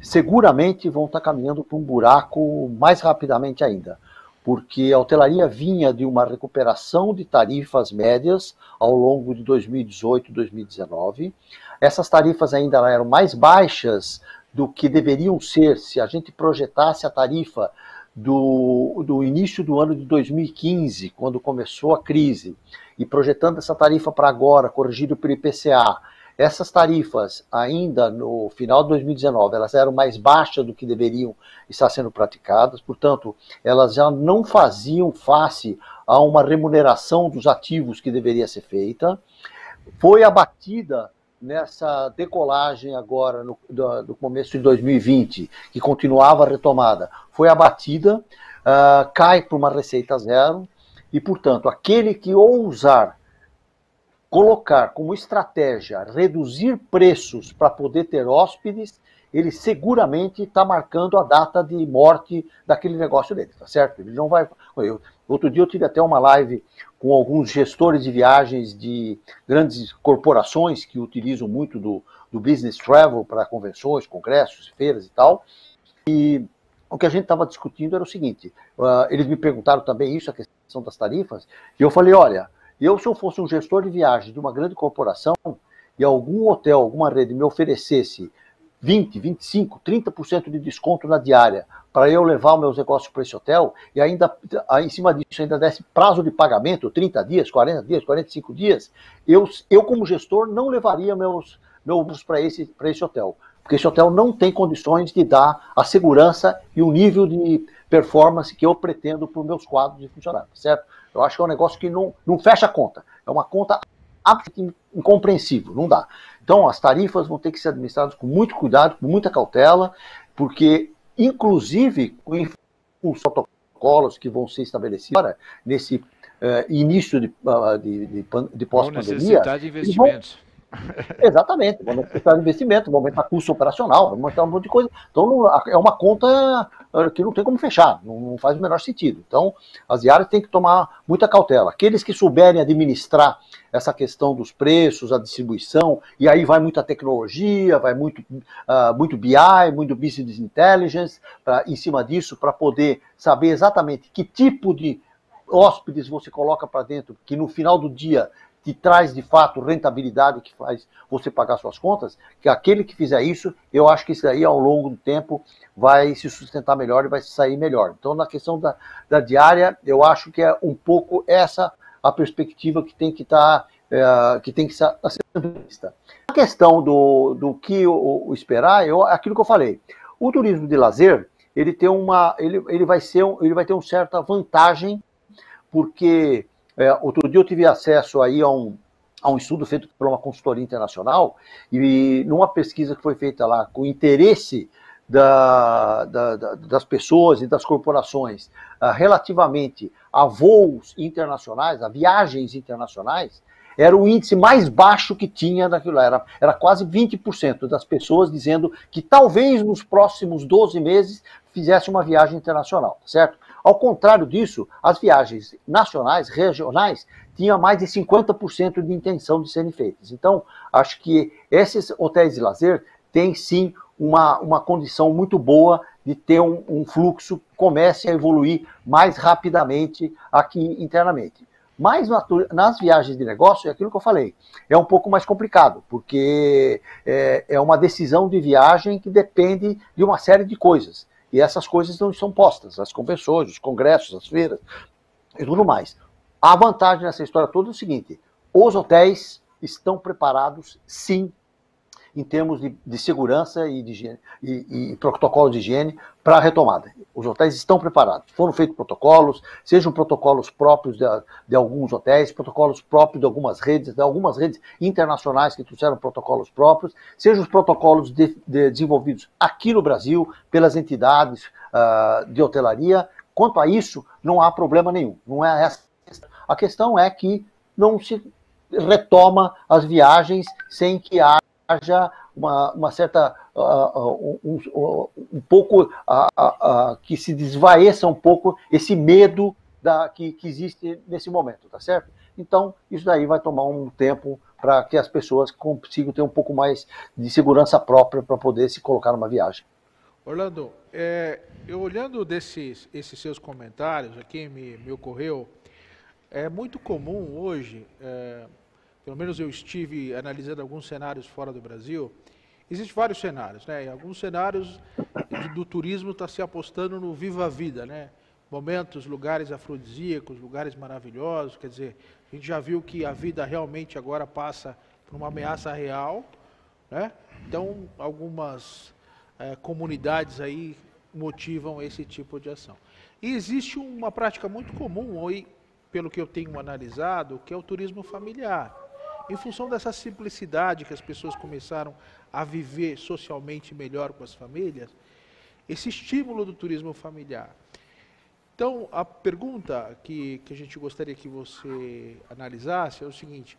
seguramente vão estar caminhando para um buraco mais rapidamente ainda, porque a hotelaria vinha de uma recuperação de tarifas médias ao longo de 2018 e 2019. Essas tarifas ainda eram mais baixas do que deveriam ser se a gente projetasse a tarifa do início do ano de 2015, quando começou a crise, e projetando essa tarifa para agora, corrigido pelo IPCA. Essas tarifas, ainda no final de 2019, elas eram mais baixas do que deveriam estar sendo praticadas, portanto, elas já não faziam face a uma remuneração dos ativos que deveria ser feita. Foi abatida nessa decolagem agora, no começo de 2020, que continuava a retomada, foi abatida, cai para uma receita zero, e, portanto, aquele que ousar colocar como estratégia reduzir preços para poder ter hóspedes, ele seguramente está marcando a data de morte daquele negócio dele, tá certo? Ele não vai... Outro dia eu tive até uma live com alguns gestores de viagens de grandes corporações que utilizam muito do business travel para convenções, congressos, feiras e tal, e o que a gente estava discutindo era o seguinte, eles me perguntaram também isso, a questão das tarifas, e eu falei, olha, se eu fosse um gestor de viagem de uma grande corporação e algum hotel, alguma rede me oferecesse 20, 25, 30% de desconto na diária para eu levar os meus negócios para esse hotel e ainda, em cima disso, ainda desse prazo de pagamento, 30 dias, 40 dias, 45 dias, eu como gestor não levaria meus para esse hotel, porque esse hotel não tem condições de dar a segurança e o nível de performance que eu pretendo para os meus quadros de funcionários, certo? Eu acho que é um negócio que não fecha a conta, é uma conta absolutamente incompreensível, não dá. Então, as tarifas vão ter que ser administradas com muito cuidado, com muita cautela, porque, inclusive, com os protocolos que vão ser estabelecidos agora, nesse início de pós-pandemia... Vão necessitar de investimentos. Exatamente, vão necessitar de investimento, vão aumentar custo operacional, vão aumentar um monte de coisa. Então, é uma conta que não tem como fechar, não faz o menor sentido. Então, as diárias têm que tomar muita cautela. Aqueles que souberem administrar essa questão dos preços, a distribuição, e aí vai muita tecnologia, vai muito BI, muito Business Intelligence, em cima disso, para poder saber exatamente que tipo de hóspedes você coloca para dentro, que no final do dia te traz de fato rentabilidade que faz você pagar suas contas, que aquele que fizer isso, eu acho que isso aí ao longo do tempo vai se sustentar melhor e vai sair melhor. Então, na questão da diária, eu acho que é um pouco essa a perspectiva que tem que estar sendo vista. A questão do que esperar, aquilo que eu falei, o turismo de lazer, ele vai ter uma certa vantagem, porque outro dia eu tive acesso aí a um estudo feito por uma consultoria internacional, e numa pesquisa que foi feita lá com o interesse das pessoas e das corporações relativamente a voos internacionais, a viagens internacionais, era o índice mais baixo que tinha daquilo lá. Era quase 20% das pessoas dizendo que talvez nos próximos 12 meses fizesse uma viagem internacional, certo? Ao contrário disso, as viagens nacionais, regionais, tinham mais de 50% de intenção de serem feitas. Então, acho que esses hotéis de lazer têm sim uma condição muito boa de ter um fluxo que comece a evoluir mais rapidamente aqui internamente. Mas nas viagens de negócio, é aquilo que eu falei, é um pouco mais complicado, porque é uma decisão de viagem que depende de uma série de coisas. E essas coisas não são postas, as convenções, os congressos, as feiras e tudo mais. A vantagem nessa história toda é o seguinte: os hotéis estão preparados, sim, em termos de segurança e de higiene, e protocolo de higiene para a retomada. Os hotéis estão preparados. Foram feitos protocolos, sejam protocolos próprios de alguns hotéis, protocolos próprios de algumas redes internacionais que trouxeram protocolos próprios, sejam os protocolos desenvolvidos aqui no Brasil pelas entidades de hotelaria. Quanto a isso, não há problema nenhum. Não é essa. A questão é que não se retoma as viagens sem que haja uma certa, um pouco, que se desvaeça um pouco esse medo que existe nesse momento, tá certo? Então, isso daí vai tomar um tempo para que as pessoas consigam ter um pouco mais de segurança própria para poder se colocar numa viagem. Orlando, eu olhando esses seus comentários aqui, me ocorreu, é muito comum hoje, pelo menos eu estive analisando alguns cenários fora do Brasil, existem vários cenários, né? Em alguns cenários do turismo está se apostando no Viva a Vida, né? Momentos, lugares afrodisíacos, lugares maravilhosos, quer dizer, a gente já viu que a vida realmente agora passa por uma ameaça real, né? Então, algumas comunidades aí motivam esse tipo de ação. E existe uma prática muito comum, pelo que eu tenho analisado, que é o turismo familiar. Em função dessa simplicidade que as pessoas começaram a viver socialmente melhor com as famílias, esse estímulo do turismo familiar. Então, a pergunta que a gente gostaria que você analisasse é o seguinte: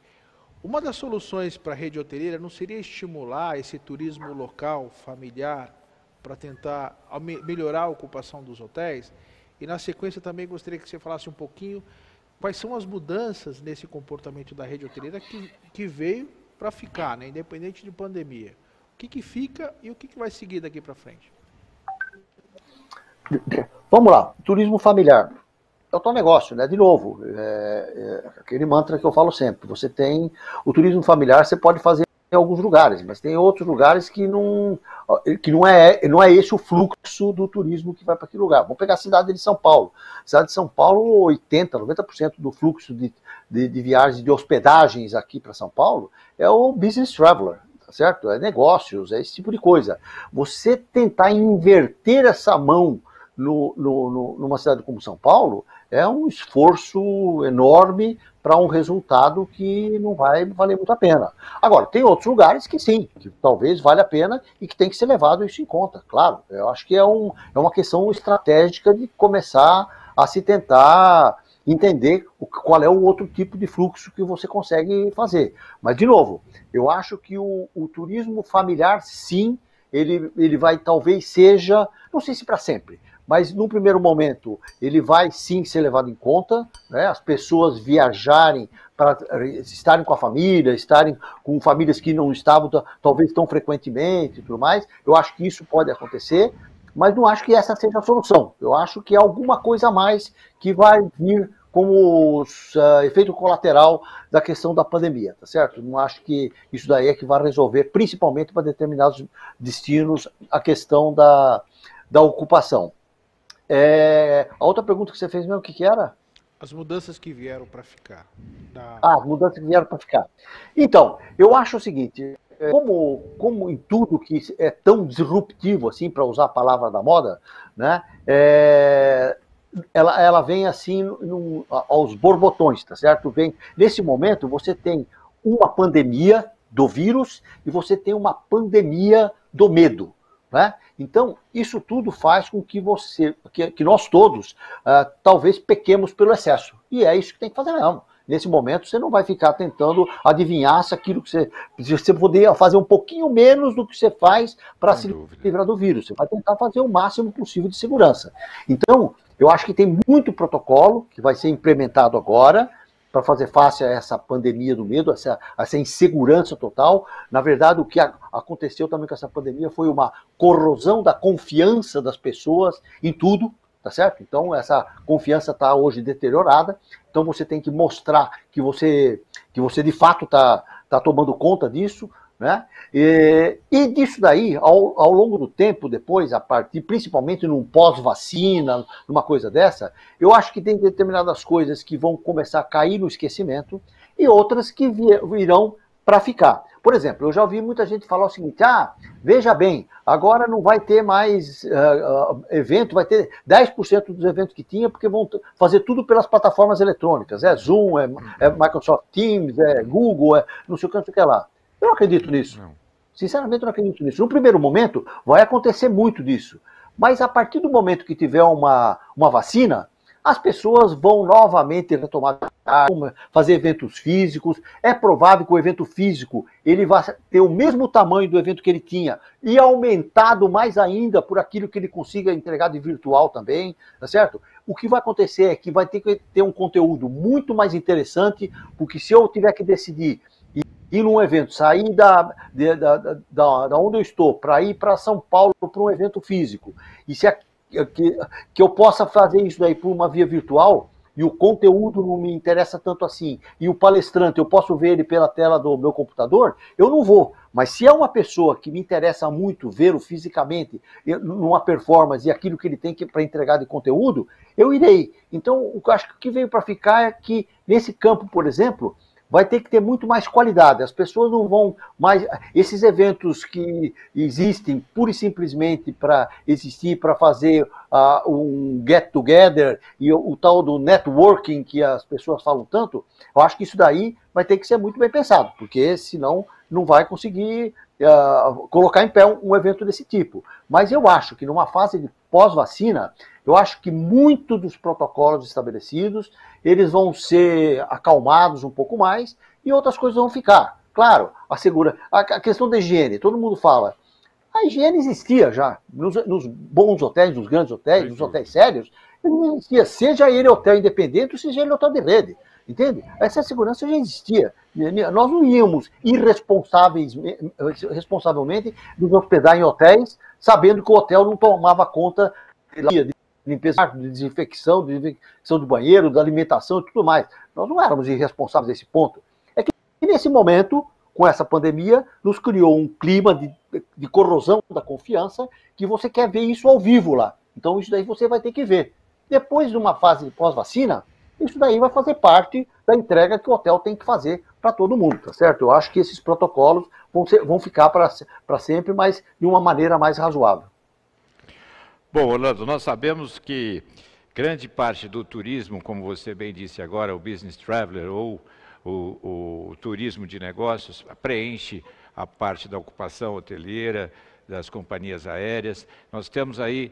uma das soluções para a rede hoteleira não seria estimular esse turismo local, familiar, para tentar melhorar a ocupação dos hotéis? E na sequência também gostaria que você falasse um pouquinho quais são as mudanças nesse comportamento da rede hoteleira que veio para ficar, né, independente de pandemia. O que fica e o que vai seguir daqui para frente? Vamos lá, turismo familiar. É o teu negócio, né? De novo, aquele mantra que eu falo sempre. Você tem o turismo familiar, você pode fazer em alguns lugares, mas tem outros lugares que não é esse o fluxo do turismo que vai para aquele lugar. Vamos pegar a cidade de São Paulo. A cidade de São Paulo, 90% do fluxo de viagens, de hospedagens aqui para São Paulo é o business traveler, tá certo? É negócios, é esse tipo de coisa. Você tentar inverter essa mão numa cidade como São Paulo é um esforço enorme para um resultado que não vai valer muito a pena. Agora, tem outros lugares que sim, que talvez valha a pena e que tem que ser levado isso em conta, claro. Eu acho que é uma questão estratégica de começar a se tentar entender qual é o outro tipo de fluxo que você consegue fazer. Mas, de novo, eu acho que o turismo familiar, sim, ele vai, talvez seja, não sei se para sempre, mas num primeiro momento ele vai sim ser levado em conta, né? As pessoas viajarem para estarem com a família, estarem com famílias que não estavam talvez tão frequentemente e tudo mais. Eu acho que isso pode acontecer, mas não acho que essa seja a solução. Eu acho que é alguma coisa a mais que vai vir como efeito colateral da questão da pandemia, tá certo? Não acho que isso daí é que vai resolver, principalmente para determinados destinos, a questão da ocupação. A outra pergunta que você fez mesmo, o que era? As mudanças que vieram para ficar. As mudanças que vieram para ficar. Então, eu acho o seguinte, como em tudo que é tão disruptivo, assim, para usar a palavra da moda, né, ela vem assim aos borbotões, tá certo? Nesse momento, você tem uma pandemia do vírus e você tem uma pandemia do medo, né? Então, isso tudo faz com que nós todos, talvez pequemos pelo excesso. E é isso que tem que fazer mesmo. Nesse momento, você não vai ficar tentando adivinhar se aquilo que você poderia fazer um pouquinho menos do que você faz para se livrar do vírus. Você vai tentar fazer o máximo possível de segurança. Então, Eu acho que tem muito protocolo que vai ser implementado agora para fazer face a essa pandemia do medo, essa insegurança total. Na verdade, o que aconteceu também com essa pandemia foi uma corrosão da confiança das pessoas em tudo, tá certo? Então, essa confiança está hoje deteriorada. Então, você tem que mostrar que você de fato está tomando conta disso, né? E disso daí, ao longo do tempo, depois, a partir, principalmente num pós-vacina, numa coisa dessa, eu acho que tem determinadas coisas que vão começar a cair no esquecimento e outras que virão para ficar. Por exemplo, eu já ouvi muita gente falar o seguinte: veja bem, agora não vai ter mais evento, vai ter 10% dos eventos que tinha, porque vão fazer tudo pelas plataformas eletrônicas, Zoom, Microsoft Teams, Google, não sei o que lá. Eu não acredito nisso. Sinceramente, eu não acredito nisso. No primeiro momento, vai acontecer muito disso. Mas a partir do momento que tiver uma vacina, as pessoas vão novamente retomar, fazer eventos físicos. É provável que o evento físico ele vai ter o mesmo tamanho do evento que ele tinha e aumentado mais ainda por aquilo que ele consiga entregar de virtual também, tá certo? O que vai acontecer é que vai ter que ter um conteúdo muito mais interessante, porque se eu tiver que decidir ir num evento, sair da onde eu estou, para ir para São Paulo para um evento físico, e se que eu possa fazer isso daí por uma via virtual, e o conteúdo não me interessa tanto assim, e o palestrante, eu posso ver ele pela tela do meu computador, eu não vou. Mas se é uma pessoa que me interessa muito ver-o fisicamente, numa performance, e aquilo que ele tem para entregar de conteúdo, eu irei. Então, eu acho que o que veio para ficar é que, nesse campo, por exemplo, vai ter que ter muito mais qualidade. As pessoas não vão mais... Esses eventos que existem pura e simplesmente para existir, para fazer um get-together e o tal do networking que as pessoas falam tanto, eu acho que isso daí vai ter que ser muito bem pensado, porque senão não vai conseguir colocar em pé um evento desse tipo. Mas eu acho que numa fase de pós-vacina, eu acho que muito dos protocolos estabelecidos, eles vão ser acalmados um pouco mais e outras coisas vão ficar. Claro, a questão da higiene, todo mundo fala. A higiene existia já, nos bons hotéis, nos grandes hotéis, nos hotéis sérios, existia, seja ele hotel independente ou seja ele hotel de rede, entende? Essa segurança já existia. Nós não íamos irresponsavelmente nos hospedar em hotéis, sabendo que o hotel não tomava conta de limpeza, de desinfecção de banheiro, da alimentação e tudo mais. Nós não éramos irresponsáveis nesse ponto. É que nesse momento, com essa pandemia, nos criou um clima de corrosão da confiança que você quer ver isso ao vivo lá. Então isso daí você vai ter que ver. Depois de uma fase de pós-vacina, isso daí vai fazer parte da entrega que o hotel tem que fazer para todo mundo, tá certo? Eu acho que esses protocolos vão ficar para sempre, mas de uma maneira mais razoável. Bom, Orlando, nós sabemos que grande parte do turismo, como você bem disse agora, o business traveler ou o turismo de negócios, preenche a parte da ocupação hoteleira, das companhias aéreas. Nós temos aí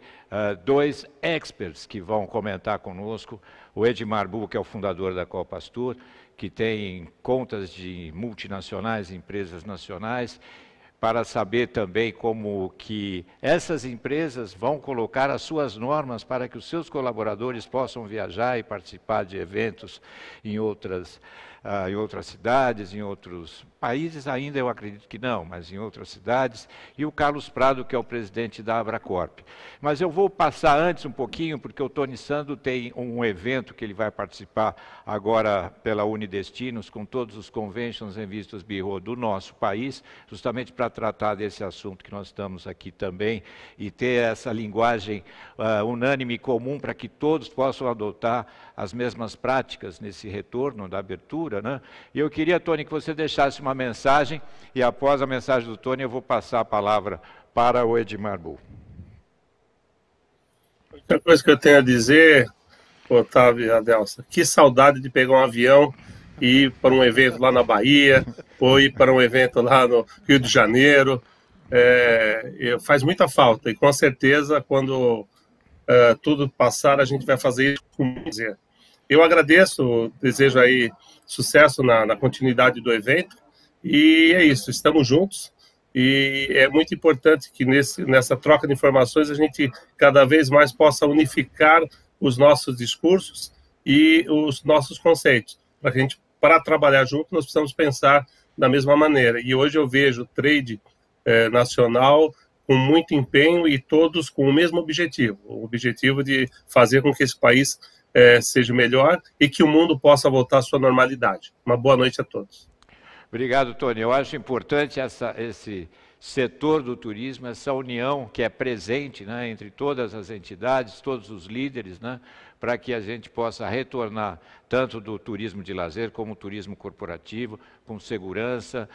dois experts que vão comentar conosco, o Edmar Bull, que é o fundador da Copastur, que tem contas de multinacionais, empresas nacionais, para saber também como que essas empresas vão colocar as suas normas para que os seus colaboradores possam viajar e participar de eventos em outras cidades, em outros países ainda eu acredito que não, mas em outras cidades, e o Carlos Prado, que é o presidente da Abracorp. Mas eu vou passar antes um pouquinho, porque o Tony Sando tem um evento que ele vai participar agora pela Unidestinos, com todos os conventions and visitors bureau do nosso país, justamente para tratar desse assunto que nós estamos aqui também, e ter essa linguagem unânime e comum para que todos possam adotar as mesmas práticas nesse retorno da abertura, né? E eu queria, Tony, que você deixasse uma mensagem, e após a mensagem do Tony eu vou passar a palavra para o Edmar Bull. A única coisa que eu tenho a dizer, Otávio e Adelson, que saudade de pegar um avião e ir para um evento lá na Bahia, ou ir para um evento lá no Rio de Janeiro. Faz muita falta, e com certeza quando tudo passar a gente vai fazer isso com prazer. Eu agradeço, desejo aí sucesso na continuidade do evento, e é isso, estamos juntos, e é muito importante que nessa troca de informações a gente cada vez mais possa unificar os nossos discursos e os nossos conceitos. Para trabalhar junto, nós precisamos pensar da mesma maneira. E hoje eu vejo o trade nacional com muito empenho e todos com o mesmo objetivo, o objetivo de fazer com que esse país seja melhor e que o mundo possa voltar à sua normalidade. Uma boa noite a todos. Obrigado, Tony. Eu acho importante esse setor do turismo, essa união que é presente, né, entre todas as entidades, todos os líderes, né, para que a gente possa retornar tanto do turismo de lazer como o turismo corporativo, com segurança,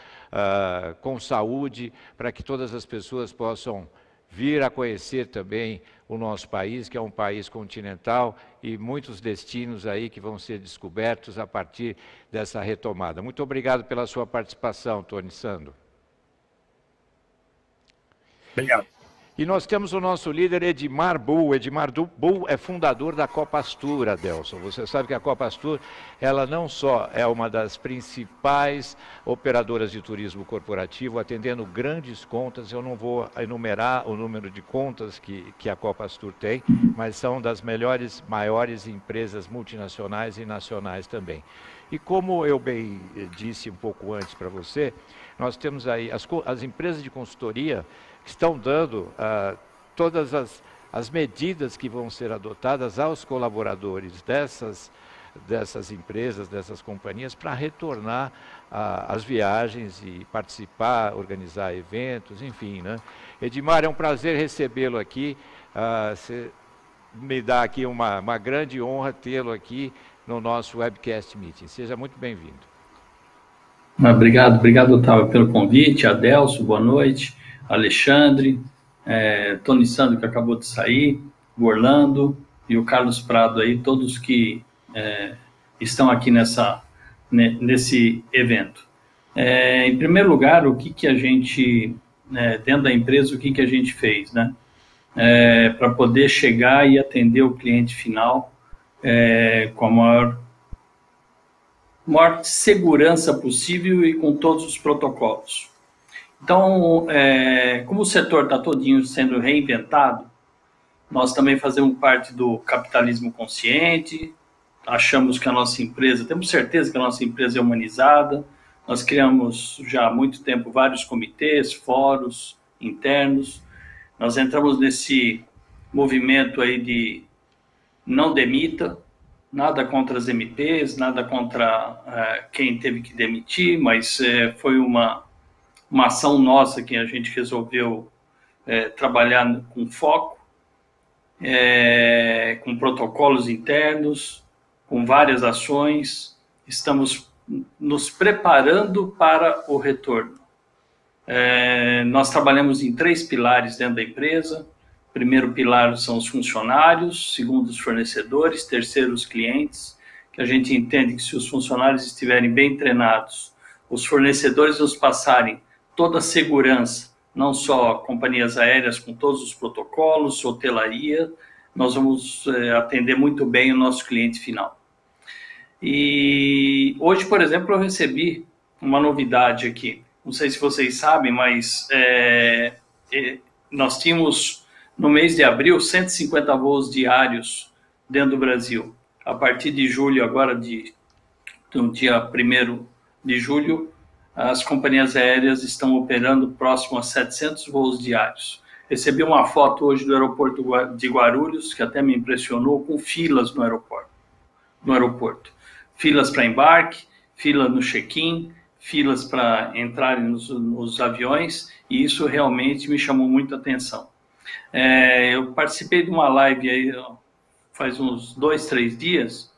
com saúde, para que todas as pessoas possam vir a conhecer também o nosso país, que é um país continental, e muitos destinos aí que vão ser descobertos a partir dessa retomada. Muito obrigado pela sua participação, Tony Sando. Obrigado. E nós temos o nosso líder Edmar Bull. Edmar Bull é fundador da Copa Astur, Adelson. Você sabe que a Copa Astur, ela não só é uma das principais operadoras de turismo corporativo, atendendo grandes contas. Eu não vou enumerar o número de contas que a Copa Astur tem, mas são das maiores empresas multinacionais e nacionais também. E como eu bem disse um pouco antes para você, nós temos aí as empresas de consultoria que estão dando todas as medidas que vão ser adotadas aos colaboradores dessas empresas, dessas companhias, para retornar às viagens e participar, organizar eventos, enfim, né? Edmar, é um prazer recebê-lo aqui. Você me dá aqui uma grande honra tê-lo aqui no nosso webcast meeting. Seja muito bem-vindo. Obrigado, Otávio, pelo convite. Adelson, boa noite. Alexandre, Tony Sando, que acabou de sair, o Orlando e o Carlos Prado aí, todos que estão aqui nesse evento. Em primeiro lugar, o que a gente, dentro da empresa, o que a gente fez, né? Para poder chegar e atender o cliente final com a maior segurança possível e com todos os protocolos. Então, como o setor está todinho sendo reinventado, nós também fazemos parte do capitalismo consciente, achamos que a nossa empresa, temos certeza que a nossa empresa é humanizada, nós criamos já há muito tempo vários comitês, fóruns internos, nós entramos nesse movimento aí de não demita, nada contra as MPs, nada contra quem teve que demitir, mas foi uma ação nossa que a gente resolveu trabalhar com foco, com protocolos internos, com várias ações. Estamos nos preparando para o retorno. Nós trabalhamos em 3 pilares dentro da empresa. O primeiro pilar são os funcionários, segundo os fornecedores, terceiro os clientes, que a gente entende que se os funcionários estiverem bem treinados, os fornecedores nos passarem toda a segurança, não só companhias aéreas com todos os protocolos, hotelaria, nós vamos atender muito bem o nosso cliente final. E hoje, por exemplo, eu recebi uma novidade aqui. Não sei se vocês sabem, mas nós tínhamos, no mês de abril, 150 voos diários dentro do Brasil. A partir de julho, agora, no dia 1º de julho, as companhias aéreas estão operando próximo a 700 voos diários. Recebi uma foto hoje do aeroporto de Guarulhos, que até me impressionou, com filas no aeroporto. Filas para embarque, fila no check-in, filas para entrarem nos aviões, e isso realmente me chamou muita atenção. Eu participei de uma live aí, faz uns 2, 3 dias,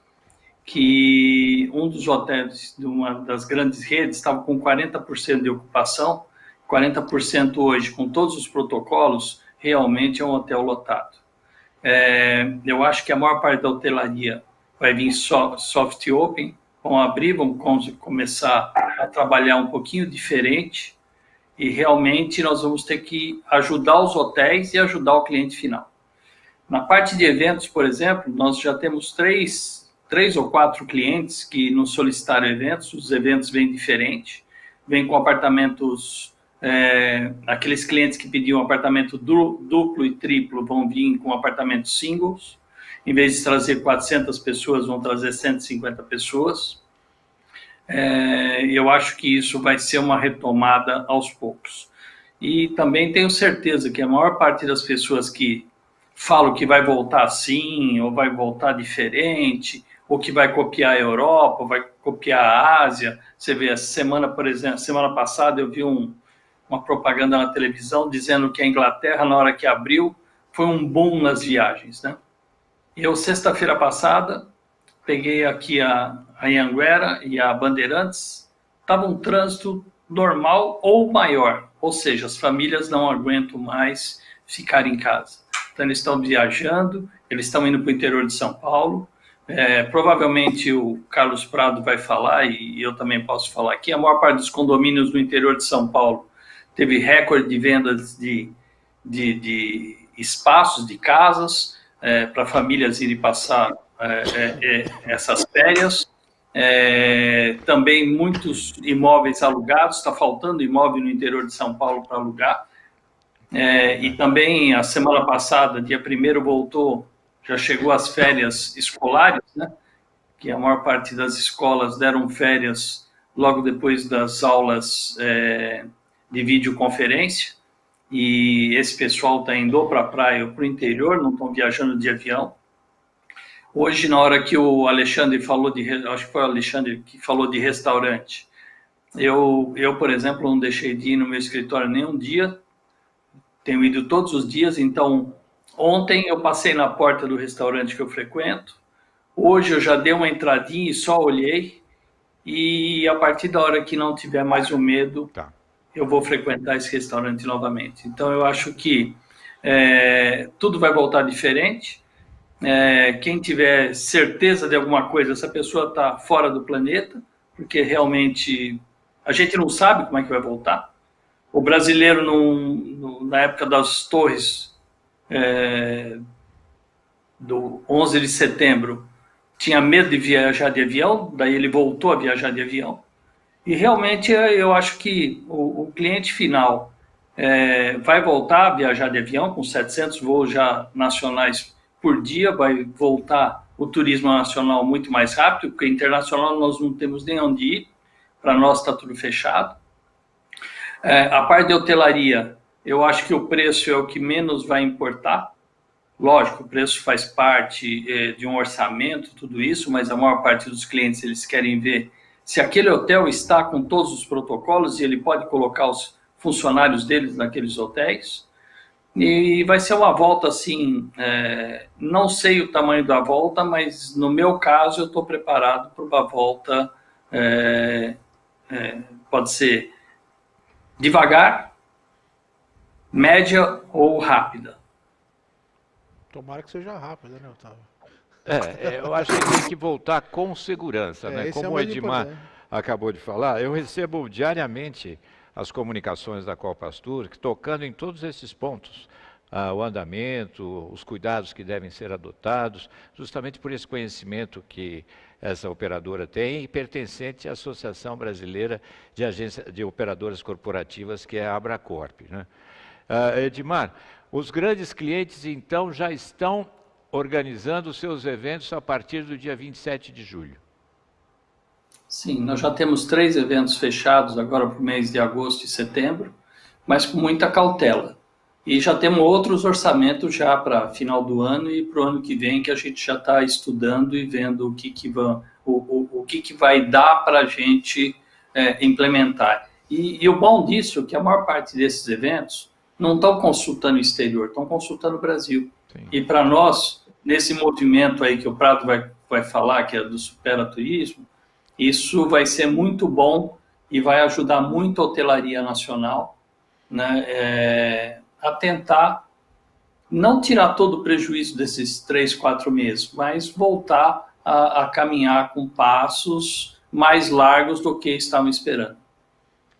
que um dos hotéis de uma das grandes redes estava com 40% de ocupação, 40% hoje, com todos os protocolos, realmente é um hotel lotado. Eu acho que a maior parte da hotelaria vai vir soft open, vão abrir, vão começar a trabalhar um pouquinho diferente, e realmente nós vamos ter que ajudar os hotéis e ajudar o cliente final. Na parte de eventos, por exemplo, nós já temos 3 ou 4 clientes que nos solicitaram eventos. Os eventos vêm diferente, vêm com apartamentos, aqueles clientes que pediam apartamento duplo e triplo vão vir com apartamentos singles, em vez de trazer 400 pessoas, vão trazer 150 pessoas. Eu acho que isso vai ser uma retomada aos poucos. E também tenho certeza que a maior parte das pessoas que falam que vai voltar assim, ou vai voltar diferente, ou que vai copiar a Europa, ou vai copiar a Ásia. Você vê, essa semana, por exemplo, semana passada eu vi uma propaganda na televisão dizendo que a Inglaterra, na hora que abriu, foi um boom nas viagens, né? Eu, sexta-feira passada, peguei aqui a Anhanguera e a Bandeirantes, estava um trânsito normal ou maior, ou seja, as famílias não aguentam mais ficar em casa. Então, eles estão viajando, eles estão indo para o interior de São Paulo. Provavelmente o Carlos Prado vai falar, e eu também posso falar aqui, a maior parte dos condomínios do interior de São Paulo teve recorde de vendas de espaços, de casas, para famílias irem passar essas férias. Também muitos imóveis alugados, está faltando imóvel no interior de São Paulo para alugar. E também a semana passada, dia 1º, voltou, já chegou as férias escolares, né? Que a maior parte das escolas deram férias logo depois das aulas de videoconferência, e esse pessoal está indo para a praia ou para o interior, não estão viajando de avião. Hoje, na hora que o Alexandre falou acho que foi o Alexandre que falou de restaurante, eu, por exemplo, não deixei de ir no meu escritório nenhum dia, tenho ido todos os dias. Então, ontem eu passei na porta do restaurante que eu frequento, hoje eu já dei uma entradinha e só olhei, e a partir da hora que não tiver mais o medo, eu vou frequentar esse restaurante novamente. Então, eu acho que tudo vai voltar diferente. Quem tiver certeza de alguma coisa, essa pessoa está fora do planeta, porque realmente a gente não sabe como é que vai voltar. O brasileiro, na época das torres do 11 de setembro, tinha medo de viajar de avião, daí ele voltou a viajar de avião. E realmente eu acho que o cliente final vai voltar a viajar de avião, com 700 voos já nacionais por dia, vai voltar o turismo nacional muito mais rápido, porque internacional nós não temos nem onde ir, para nós está tudo fechado. A parte de hotelaria, eu acho que o preço é o que menos vai importar. Lógico, o preço faz parte de um orçamento, tudo isso, mas a maior parte dos clientes, eles querem ver se aquele hotel está com todos os protocolos e ele pode colocar os funcionários deles naqueles hotéis. E vai ser uma volta assim, não sei o tamanho da volta, mas no meu caso eu estou preparado para uma volta, pode ser devagar, média ou rápida. Tomara que seja rápida, né, Otávio? Eu acho que tem que voltar com segurança, né? Como o Edmar acabou de falar, eu recebo diariamente as comunicações da Copastur, tocando em todos esses pontos, o andamento, os cuidados que devem ser adotados, justamente por esse conhecimento que essa operadora tem e pertencente à Associação Brasileira de Operadoras Corporativas, que é a Abracorp, né? Edmar, os grandes clientes, então, já estão organizando os seus eventos a partir do dia 27 de julho. Sim, nós já temos 3 eventos fechados agora para o mês de agosto e setembro, mas com muita cautela. E já temos outros orçamentos já para final do ano e para o ano que vem, que a gente já está estudando e vendo o que vai dar para a gente implementar. E o bom disso é que a maior parte desses eventos não estão consultando o exterior, estão consultando o Brasil. Sim. E para nós, nesse movimento aí que o Prado vai falar, que é do Superaturismo, isso vai ser muito bom e vai ajudar muito a hotelaria nacional, né, a tentar não tirar todo o prejuízo desses 3, 4 meses, mas voltar a caminhar com passos mais largos do que estavam esperando.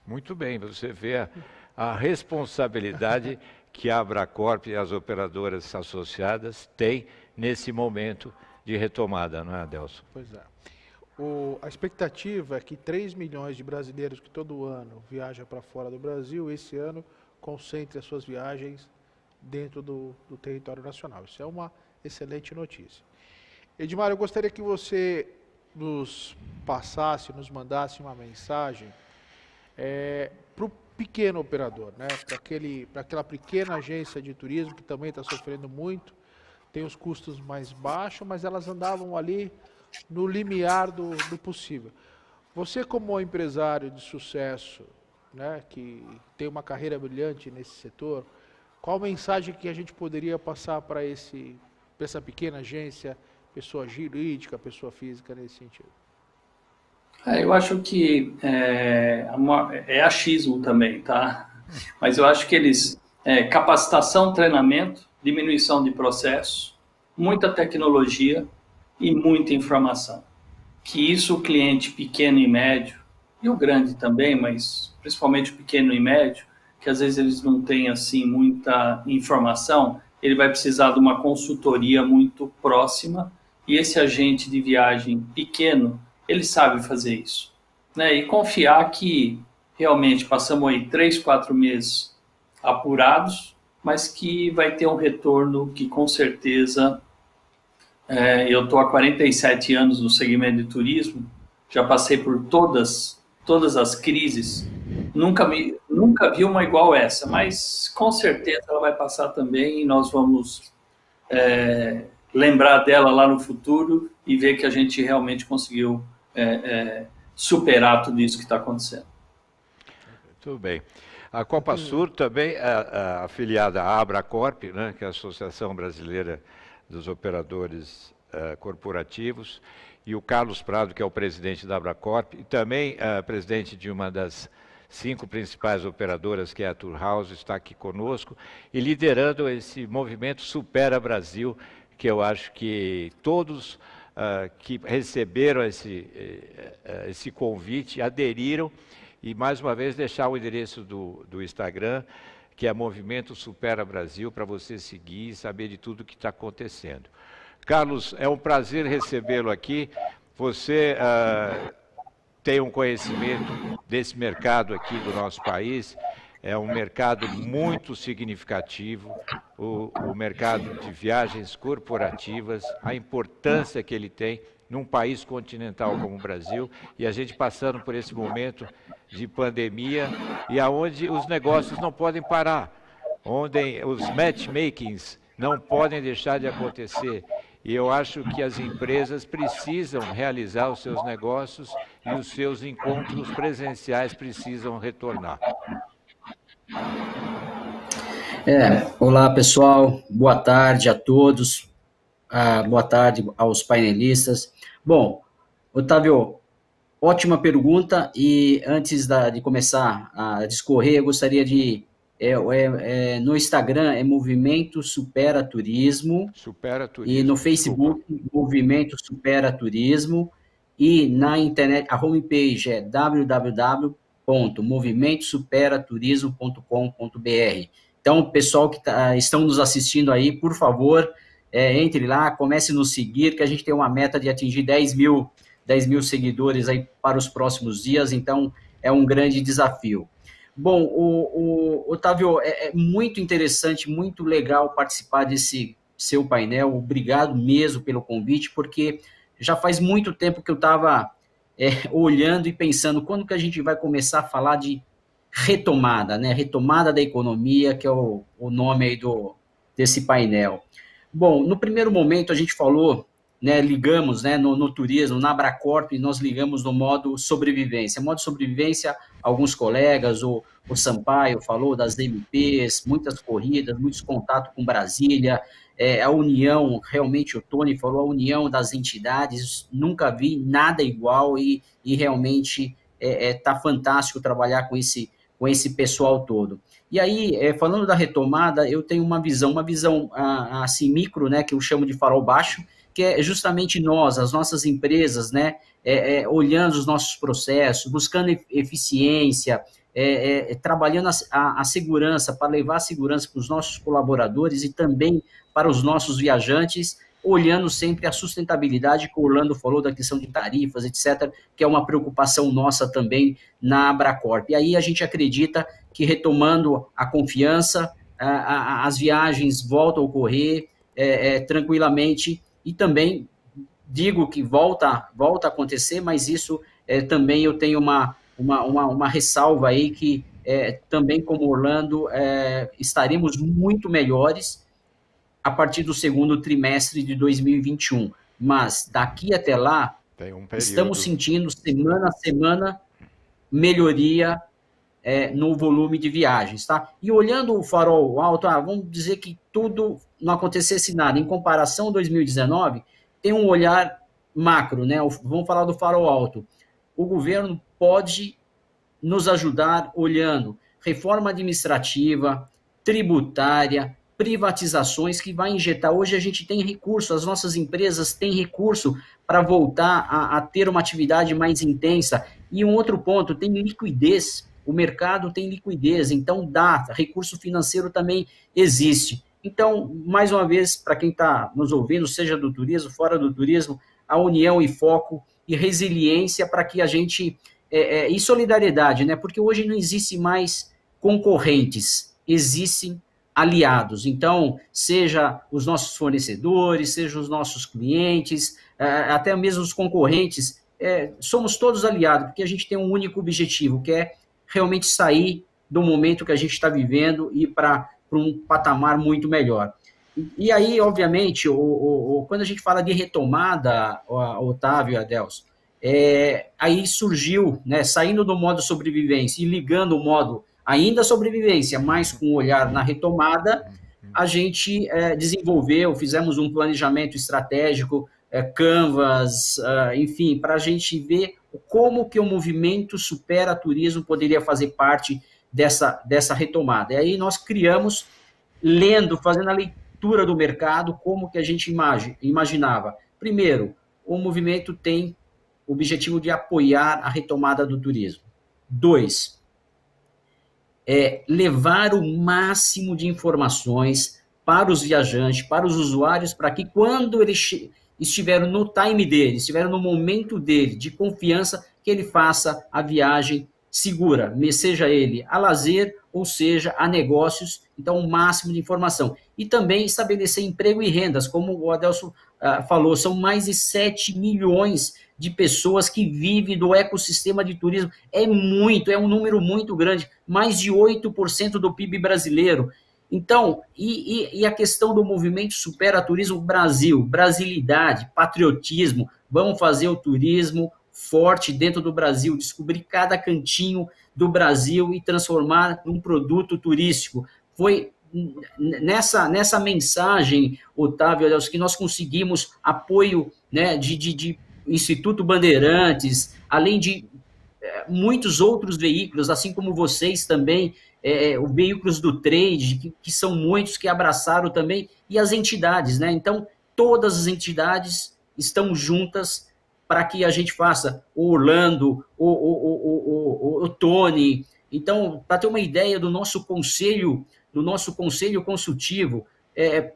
Muito bem, você vê a responsabilidade que a Abracorp e as operadoras associadas têm nesse momento de retomada, não é, Adelson? Pois é. A expectativa é que 3 milhões de brasileiros que todo ano viajam para fora do Brasil, esse ano concentre as suas viagens dentro do território nacional. Isso é uma excelente notícia. Edmar, eu gostaria que você nos passasse, nos mandasse uma mensagem para o pequeno operador, né? Para aquela pequena agência de turismo que também está sofrendo muito, tem os custos mais baixos, mas elas andavam ali no limiar do possível. Você, como empresário de sucesso, né, que tem uma carreira brilhante nesse setor, qual mensagem que a gente poderia passar para essa pequena agência, pessoa jurídica, pessoa física, nesse sentido? Eu acho que é achismo também, tá? Mas eu acho que eles... capacitação, treinamento, diminuição de processos, muita tecnologia e muita informação. Que isso o cliente pequeno e médio, e o grande também, mas principalmente o pequeno e médio, que às vezes eles não têm assim muita informação, ele vai precisar de uma consultoria muito próxima, e esse agente de viagem pequeno, ele sabe fazer isso, né? E confiar que realmente passamos aí 3, 4 meses apurados, mas que vai ter um retorno que com certeza... eu estou há 47 anos no segmento de turismo, já passei por todas as crises, nunca vi uma igual essa, mas com certeza ela vai passar também e nós vamos lembrar dela lá no futuro e ver que a gente realmente conseguiu superar tudo isso que está acontecendo. Tudo bem. A Copa Sur também, afiliada à Abracorp, né, que é a Associação Brasileira dos Operadores Corporativos, e o Carlos Prado, que é o presidente da Abracorp, e também presidente de uma das 5 principais operadoras, que é a Tour House, está aqui conosco, e liderando esse movimento Supera Brasil, que eu acho que todos que receberam esse convite aderiram, e mais uma vez deixar o endereço do Instagram, que é Movimento Supera Brasil, para você seguir e saber de tudo que está acontecendo. Carlos, é um prazer recebê-lo aqui. Você tem um conhecimento desse mercado aqui do nosso país. É um mercado muito significativo, o mercado de viagens corporativas, a importância que ele tem num país continental como o Brasil, e a gente passando por esse momento de pandemia, e aonde os negócios não podem parar, onde os matchmakings não podem deixar de acontecer. E eu acho que as empresas precisam realizar os seus negócios e os seus encontros presenciais precisam retornar. Olá, pessoal. Boa tarde a todos. Boa tarde aos painelistas. Bom, Otávio, ótima pergunta. E antes de começar a discorrer, eu gostaria de... no Instagram é Movimento Supera Turismo. Supera Turismo. E no Facebook, Movimento Supera Turismo. E na internet, a homepage é www.movimentosuperaturismo.com.br. Então, pessoal que estão nos assistindo aí, por favor, entre lá, comece a nos seguir, que a gente tem uma meta de atingir 10 mil seguidores aí para os próximos dias, então é um grande desafio. Bom, Otávio, é muito interessante, muito legal participar desse seu painel, obrigado mesmo pelo convite, porque já faz muito tempo que eu estava olhando e pensando quando que a gente vai começar a falar de retomada, né? Retomada da economia, que é o nome aí desse painel. Bom, no primeiro momento a gente falou, né, ligamos, né, no turismo, na Abracorp, nós ligamos no modo sobrevivência. Modo sobrevivência, alguns colegas, o Sampaio falou das MPs, muitas corridas, muitos contatos com Brasília, a união, realmente o Tony falou, a união das entidades, nunca vi nada igual e realmente tá fantástico trabalhar com esse pessoal todo. E aí, falando da retomada, eu tenho uma visão assim, micro, né, que eu chamo de farol baixo, que é justamente nós, as nossas empresas, né, olhando os nossos processos, buscando eficiência, trabalhando a segurança, para levar a segurança para os nossos colaboradores e também para os nossos viajantes, olhando sempre a sustentabilidade, que o Orlando falou da questão de tarifas, etc., que é uma preocupação nossa também na Abracorp. E aí a gente acredita que retomando a confiança, as viagens voltam a ocorrer tranquilamente e também digo que volta a acontecer, mas isso também eu tenho uma ressalva aí que também como Orlando estaremos muito melhores a partir do segundo trimestre de 2021. Mas daqui até lá, estamos sentindo semana a semana melhoria no volume de viagens, tá? E olhando o farol alto, vamos dizer que tudo não acontecesse nada. Em comparação a 2019, tem um olhar macro, né? Vamos falar do farol alto. O governo pode nos ajudar olhando reforma administrativa, tributária, privatizações que vai injetar. Hoje a gente tem recurso, as nossas empresas têm recurso para voltar a ter uma atividade mais intensa. E um outro ponto, tem liquidez, o mercado tem liquidez, então recurso financeiro também existe. Então, mais uma vez, para quem está nos ouvindo, seja do turismo, fora do turismo, a união e foco e resiliência para que a gente... e solidariedade, né? Porque hoje não existe mais concorrentes, existem aliados. Então, seja os nossos fornecedores, seja os nossos clientes, até mesmo os concorrentes, somos todos aliados, porque a gente tem um único objetivo, que é realmente sair do momento que a gente está vivendo e para um patamar muito melhor. E aí, obviamente, quando a gente fala de retomada, Otávio e Adelson, aí surgiu, né, saindo do modo sobrevivência e ligando o modo ainda sobrevivência, mas com o olhar na retomada, a gente fizemos um planejamento estratégico, Canvas, enfim, para a gente ver como que o movimento Supera Turismo poderia fazer parte dessa retomada. E aí nós criamos, fazendo a leitura do mercado, como que a gente imaginava. Primeiro, o movimento tem o objetivo de apoiar a retomada do turismo. 2, levar o máximo de informações para os viajantes, para os usuários, para que quando eles estiveram no time dele, estiveram no momento dele, de confiança, que ele faça a viagem segura, seja ele a lazer ou seja a negócios, então o máximo de informação. E também estabelecer emprego e rendas, como o Adelson falou, são mais de 7 milhões de pessoas que vivem do ecossistema de turismo. É um número muito grande, mais de 8% do PIB brasileiro. Então, e a questão do movimento Supera Turismo Brasil, brasilidade, patriotismo, vamos fazer o turismo forte dentro do Brasil, descobrir cada cantinho do Brasil e transformar num produto turístico. Foi nessa mensagem, Otávio, que nós conseguimos apoio, né, de Instituto Bandeirantes, além de muitos outros veículos, assim como vocês também, os veículos do trade, que são muitos que abraçaram também, e as entidades, né? Então, todas as entidades estão juntas para que a gente faça o Orlando, o Tony. Então, para ter uma ideia do nosso conselho consultivo,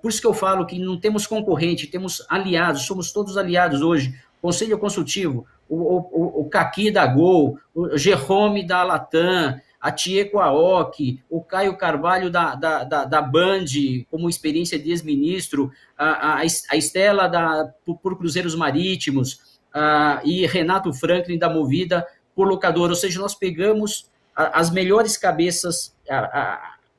por isso que eu falo que não temos concorrente, temos aliados, somos todos aliados hoje. Conselho consultivo, o Caqui da Gol, o Jerome da Latam, a Tieco Aoki, o Caio Carvalho da Band, como experiência de ex-ministro, a Estela por Cruzeiros Marítimos, e Renato Franklin da Movida por locadora. Ou seja, nós pegamos as melhores cabeças,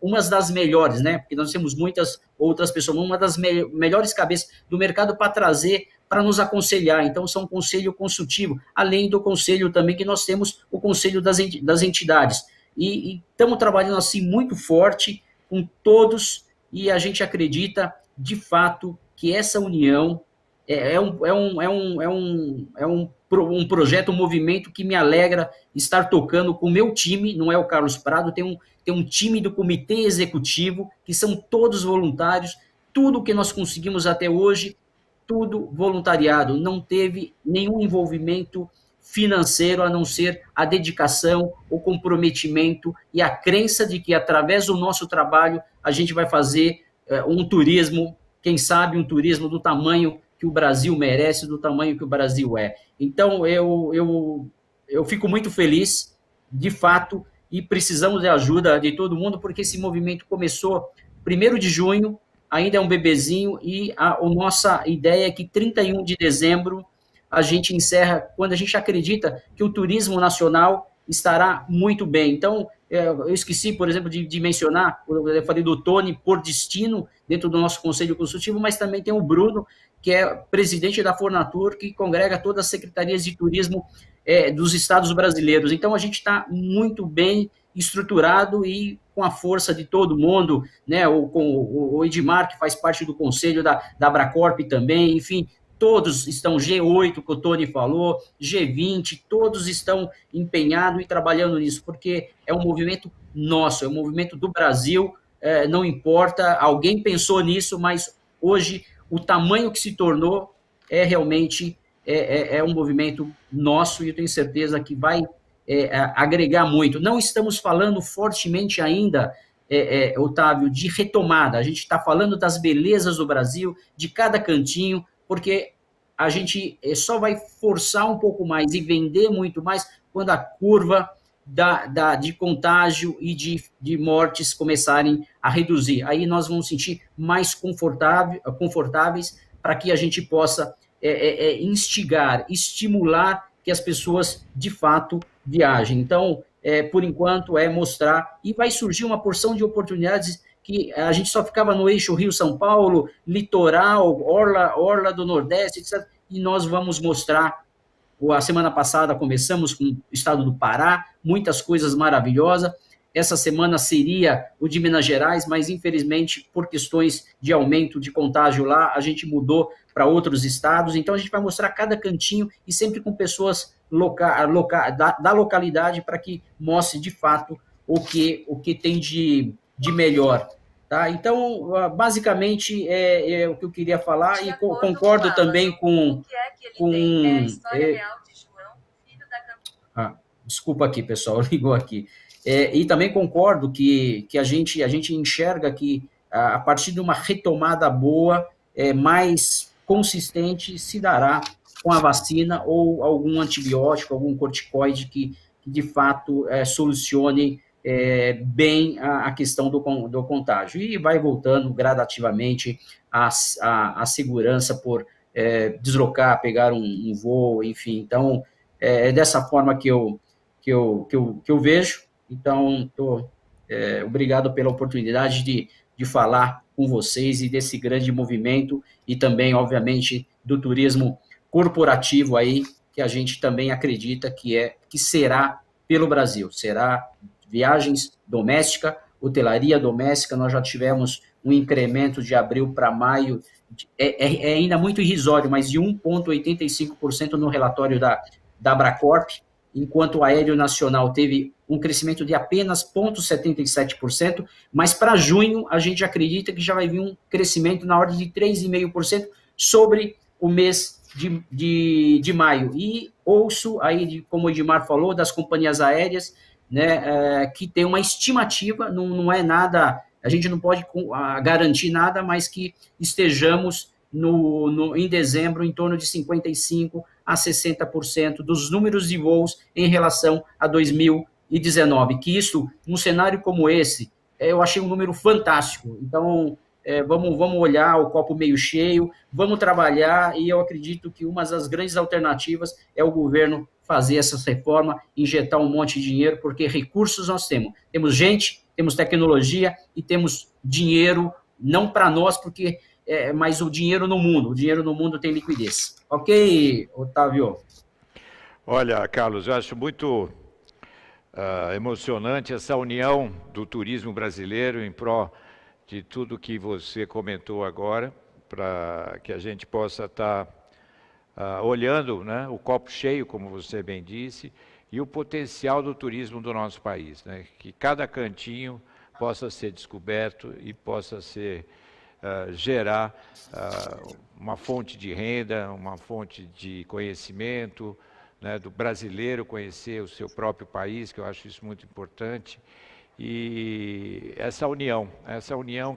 umas das melhores, né? Porque nós temos muitas outras pessoas, uma das melhores cabeças do mercado para trazer, para nos aconselhar. Então, são um conselho consultivo, além do conselho também que nós temos, o conselho das entidades. E estamos trabalhando assim muito forte com todos, e a gente acredita, de fato, que essa união um projeto, um movimento que me alegra estar tocando com o meu time, não é o Carlos Prado, tem um time do comitê executivo, que são todos voluntários, tudo que nós conseguimos até hoje, tudo voluntariado, não teve nenhum envolvimento financeiro, a não ser a dedicação, o comprometimento e a crença de que, através do nosso trabalho, a gente vai fazer um turismo, quem sabe um turismo do tamanho que o Brasil merece, do tamanho que o Brasil é. Então, eu fico muito feliz, de fato, e precisamos de ajuda de todo mundo, porque esse movimento começou 1º de junho, ainda é um bebezinho e a nossa ideia é que 31 de dezembro a gente encerra, quando a gente acredita que o turismo nacional estará muito bem. Então, eu esqueci, por exemplo, de mencionar, eu falei do Tony por destino, dentro do nosso Conselho Consultivo, mas também tem o Bruno, que é presidente da Fornatur, que congrega todas as secretarias de turismo dos estados brasileiros. Então, a gente está muito bem estruturado e com a força de todo mundo, né? Com o Edmar, que faz parte do conselho da Abracorp também, enfim, todos estão, G8, que o Tony falou, G20, todos estão empenhados e trabalhando nisso, porque é um movimento nosso, é um movimento do Brasil, não importa, alguém pensou nisso, mas hoje o tamanho que se tornou é realmente um movimento nosso e eu tenho certeza que vai agregar muito. Não estamos falando fortemente ainda, Otávio, de retomada, a gente está falando das belezas do Brasil, de cada cantinho, porque a gente só vai forçar um pouco mais e vender muito mais quando a curva de contágio e de mortes começarem a reduzir. Aí nós vamos sentir mais confortáveis para que a gente possa instigar, estimular que as pessoas, de fato, viajem. Então, por enquanto, mostrar, e vai surgir uma porção de oportunidades que a gente só ficava no eixo Rio-São Paulo, litoral, orla do Nordeste, etc. E nós vamos mostrar. A semana passada começamos com o estado do Pará, muitas coisas maravilhosas. Essa semana seria o de Minas Gerais, mas infelizmente por questões de aumento de contágio lá, a gente mudou para outros estados. Então a gente vai mostrar cada cantinho e sempre com pessoas da localidade para que mostre de fato o que tem de melhor. Tá? Então, basicamente, é o que eu queria falar e concordo também com... desculpa aqui, pessoal, ligou aqui. E também concordo que a gente enxerga que a partir de uma retomada boa, mais consistente, se dará com a vacina ou algum antibiótico, algum corticoide que de fato solucione bem a questão do contágio. E vai voltando gradativamente a segurança por deslocar, pegar um voo, enfim. Então, é dessa forma que eu vejo. Então, obrigado pela oportunidade de falar com vocês e desse grande movimento e também, obviamente, do turismo corporativo aí, que a gente também acredita que será pelo Brasil. Será viagens domésticas, hotelaria doméstica, nós já tivemos um incremento de abril para maio, ainda muito irrisório, mas de 1,85% no relatório da Abracorp, enquanto o aéreo nacional teve um crescimento de apenas 0,77%, mas para junho a gente acredita que já vai vir um crescimento na ordem de 3,5% sobre o mês de maio. E ouço aí, como o Edmar falou, das companhias aéreas, né, que tem uma estimativa, não é nada, a gente não pode garantir nada, mas que estejamos em dezembro em torno de 55% a 60% dos números de voos em relação a 2019, que isso, num cenário como esse, eu achei um número fantástico. Então, vamos olhar o copo meio cheio, vamos trabalhar, e eu acredito que uma das grandes alternativas é o governo fazer essa reforma, injetar um monte de dinheiro, porque recursos nós temos. Temos gente, temos tecnologia e temos dinheiro, não para nós, porque mas o dinheiro no mundo tem liquidez. Ok, Otávio? Olha, Carlos, eu acho muito emocionante essa união do turismo brasileiro em pró de tudo que você comentou agora, para que a gente possa estar olhando, né, o copo cheio, como você bem disse, e o potencial do turismo do nosso país, né, que cada cantinho possa ser descoberto e possa ser gerar uma fonte de renda, uma fonte de conhecimento, né, do brasileiro conhecer o seu próprio país, que eu acho isso muito importante, e essa união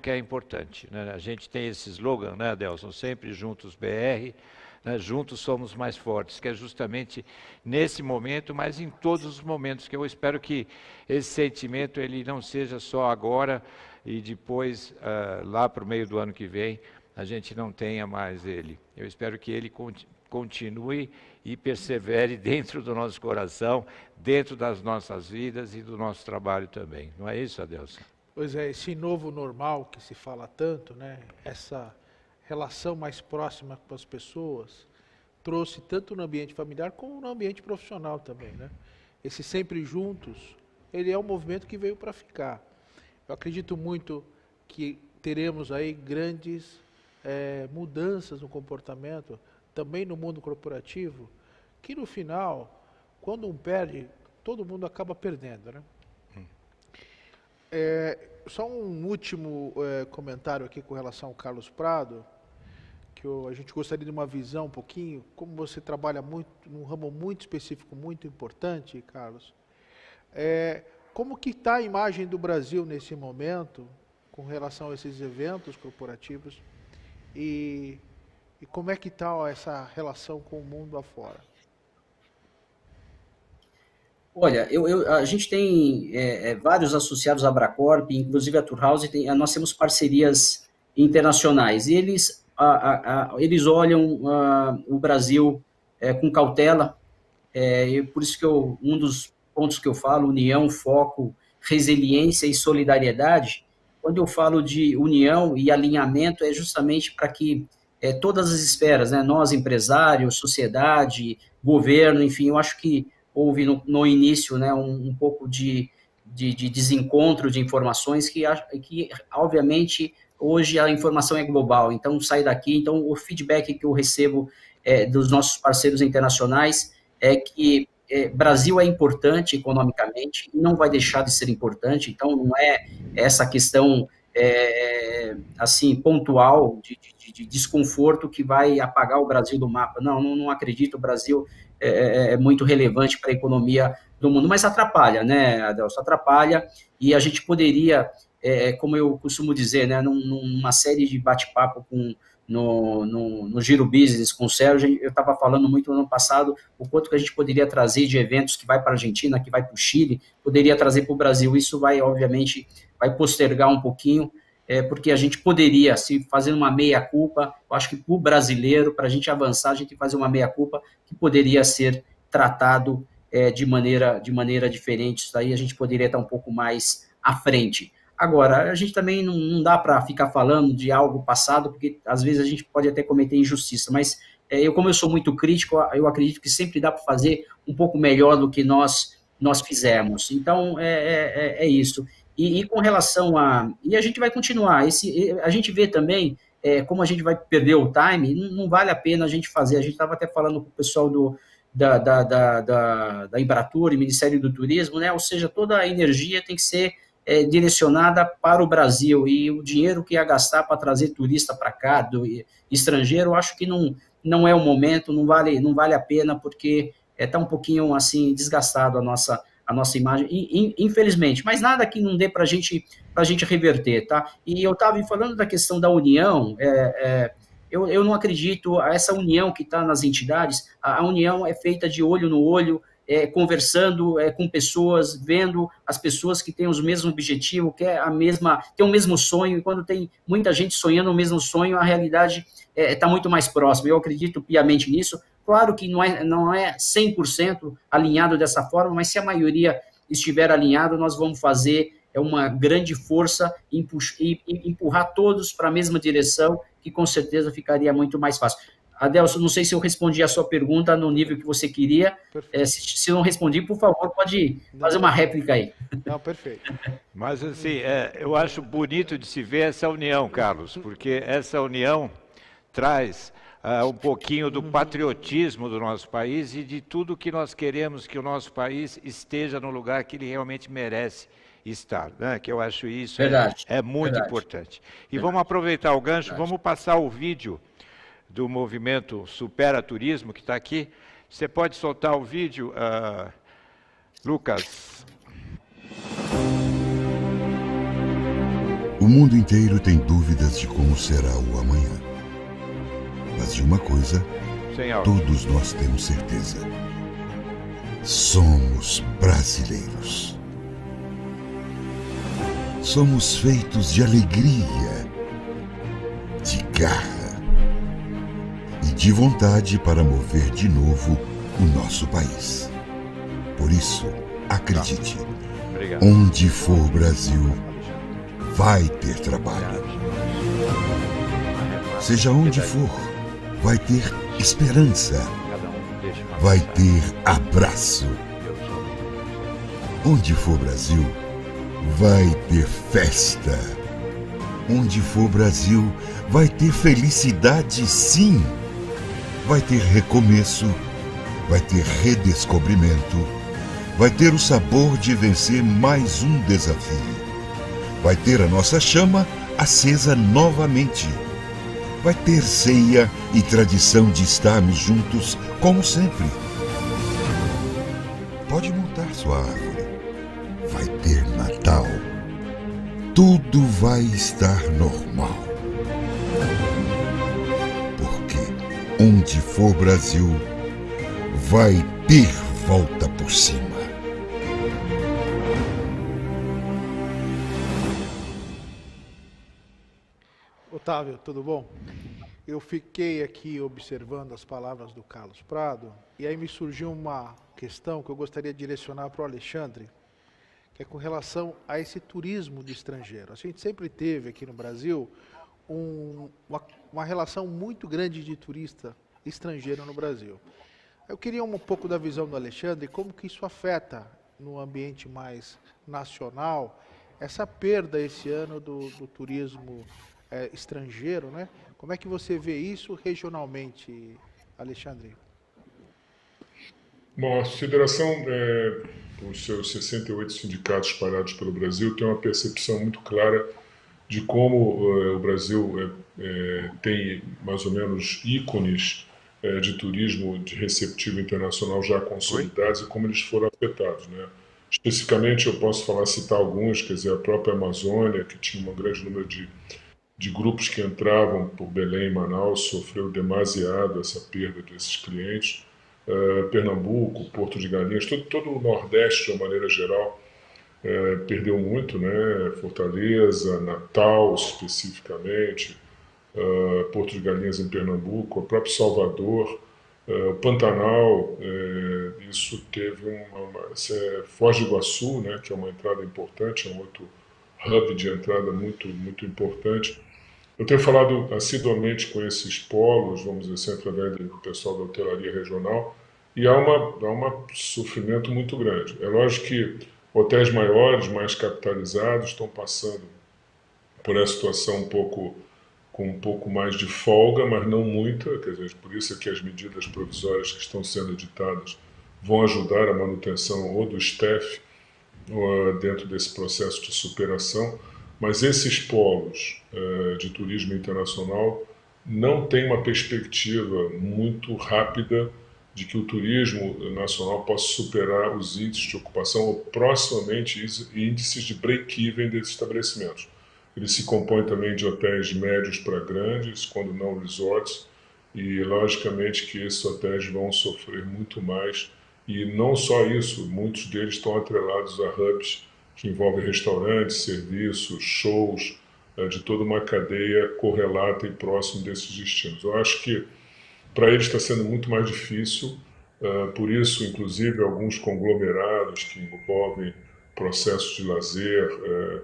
que é importante, né? A gente tem esse slogan, né, Adelson, sempre juntos BR, né? Juntos somos mais fortes, que é justamente nesse momento, mas em todos os momentos, que eu espero que esse sentimento ele não seja só agora e depois, lá para o meio do ano que vem, a gente não tenha mais ele. Eu espero que ele continue e persevere dentro do nosso coração, dentro das nossas vidas e do nosso trabalho também. Não é isso, Adelson? Pois é, esse novo normal que se fala tanto, né? Essa relação mais próxima com as pessoas, trouxe tanto no ambiente familiar como no ambiente profissional também, né? Esse sempre juntos, ele é um movimento que veio para ficar. Eu acredito muito que teremos aí grandes mudanças no comportamento, também no mundo corporativo, que no final, quando um perde, todo mundo acaba perdendo, né? Só um último comentário aqui com relação ao Carlos Prado, que a gente gostaria de uma visão um pouquinho, como você trabalha muito num ramo muito específico, muito importante, Carlos, como que está a imagem do Brasil nesse momento, com relação a esses eventos corporativos, e como é que está essa relação com o mundo afora? Olha, a gente tem vários associados à Abracorp, inclusive a Turhouse, nós temos parcerias internacionais, e eles olham o Brasil com cautela, e por isso que um dos pontos que eu falo, união, foco, resiliência e solidariedade, quando eu falo de união e alinhamento, é justamente para que todas as esferas, né, nós, empresários, sociedade, governo, enfim, eu acho que houve no início, né, um pouco de desencontro de informações que, obviamente, hoje a informação é global, então sai daqui, então o feedback que eu recebo dos nossos parceiros internacionais é que Brasil é importante economicamente e não vai deixar de ser importante, então não é essa questão assim, pontual de desconforto que vai apagar o Brasil do mapa. Não acredito, o Brasil é muito relevante para a economia do mundo, mas atrapalha, né, Adelson? Atrapalha, e a gente poderia, como eu costumo dizer, né, numa série de bate-papo no Giro Business com o Sérgio, eu estava falando muito no ano passado o quanto que a gente poderia trazer de eventos que vai para a Argentina, que vai para o Chile, poderia trazer para o Brasil. Isso vai, obviamente, vai postergar um pouquinho, porque a gente poderia, se fazer uma meia-culpa, eu acho que para o brasileiro, para a gente avançar, a gente fazer uma meia-culpa que poderia ser tratado de maneira diferente. Isso aí a gente poderia estar um pouco mais à frente. Agora, a gente também não dá para ficar falando de algo passado, porque às vezes a gente pode até cometer injustiça, mas como eu sou muito crítico, eu acredito que sempre dá para fazer um pouco melhor do que nós fizemos. Então, é isso. E com relação e a gente vai continuar, a gente vê também como a gente vai perder o time, não vale a pena a gente fazer. A gente estava até falando com o pessoal da Embratur e Ministério do Turismo, né? Ou seja, toda a energia tem que ser direcionada para o Brasil, e o dinheiro que ia gastar para trazer turista para cá, do estrangeiro, eu acho que não é o momento, não vale a pena, porque está um pouquinho assim desgastado a nossa imagem, infelizmente, mas nada que não dê para a gente reverter, tá? E eu estava falando da questão da união, eu não acredito, essa união que está nas entidades, a união é feita de olho no olho, conversando com pessoas, vendo as pessoas que têm os mesmos objetivos, tem o mesmo sonho, e quando tem muita gente sonhando o mesmo sonho, a realidade está muito mais próxima. Eu acredito piamente nisso. Claro que não é 100% alinhado dessa forma, mas se a maioria estiver alinhado, nós vamos fazer uma grande força e empurrar todos para a mesma direção, que com certeza ficaria muito mais fácil. Adelson, não sei se eu respondi a sua pergunta no nível que você queria. Se não respondi, por favor, pode fazer uma réplica aí. Não, perfeito. Mas, assim, eu acho bonito de se ver essa união, Carlos, porque essa união traz um pouquinho do patriotismo do nosso país e de tudo que nós queremos que o nosso país esteja no lugar que ele realmente merece estar, né? Que eu acho isso muito importante. E vamos aproveitar o gancho, vamos passar o vídeo do movimento Supera Turismo, que está aqui. Você pode soltar o vídeo, Lucas? O mundo inteiro tem dúvidas de como será o amanhã. Mas de uma coisa Sem áudio. Todos nós temos certeza. Somos brasileiros. Somos feitos de alegria, de garra e de vontade para mover de novo o nosso país. Por isso, acredite, Obrigado. onde for Brasil, vai ter trabalho. Seja onde for, vai ter esperança, Cada um deixa uma vai mensagem. ter abraço. Eu sou Onde for Brasil, vai ter festa. Onde for Brasil, vai ter felicidade, sim. Vai ter recomeço, vai ter redescobrimento, vai ter o sabor de vencer mais um desafio. Vai ter a nossa chama acesa novamente. Vai ter ceia e tradição de estarmos juntos como sempre. Pode montar sua árvore. Vai ter Natal. Tudo vai estar normal. Porque onde for Brasil, vai ter volta por cima. Otávio, tudo bom? Eu fiquei aqui observando as palavras do Carlos Prado e aí me surgiu uma questão que eu gostaria de direcionar para o Alexandre, que é com relação a esse turismo de estrangeiro. A gente sempre teve aqui no Brasil uma relação muito grande de turista estrangeiro no Brasil. Eu queria um pouco da visão do Alexandre, como que isso afeta no ambiente mais nacional, essa perda esse ano do turismo estrangeiro, né? Como é que você vê isso regionalmente, Alexandre? Bom, a federação, os seus 68 sindicatos espalhados pelo Brasil, tem uma percepção muito clara de como o Brasil tem mais ou menos ícones de turismo de receptivo internacional já consolidados e como eles foram afetados, né? Especificamente, eu posso citar alguns, quer dizer, a própria Amazônia, que tinha um grande número de grupos que entravam por Belém e Manaus, sofreu demasiado essa perda desses clientes. Pernambuco, Porto de Galinhas, todo o Nordeste, de uma maneira geral, perdeu muito, né? Fortaleza, Natal, especificamente, Porto de Galinhas em Pernambuco, o próprio Salvador, o Pantanal, isso teve Foz do Iguaçu, né? Que é uma entrada importante, é um outro hub de entrada muito, muito importante. Eu tenho falado assiduamente com esses polos, vamos dizer assim, através do pessoal da hotelaria regional, e há um sofrimento muito grande. É lógico que hotéis maiores, mais capitalizados, estão passando por essa situação com um pouco mais de folga, mas não muita, quer dizer, por isso é que as medidas provisórias que estão sendo editadas vão ajudar a manutenção ou do staff dentro desse processo de superação, mas esses polos de turismo internacional não têm uma perspectiva muito rápida de que o turismo nacional possa superar os índices de ocupação ou proximamente índices de break-even desses estabelecimentos. Ele se compõe também de hotéis médios para grandes, quando não resorts, e logicamente que esses hotéis vão sofrer muito mais. E não só isso, muitos deles estão atrelados a hubs que envolvem restaurantes, serviços, shows, de toda uma cadeia correlata e próximo desses destinos. Eu acho que para eles está sendo muito mais difícil, por isso, inclusive, alguns conglomerados que envolvem processos de lazer,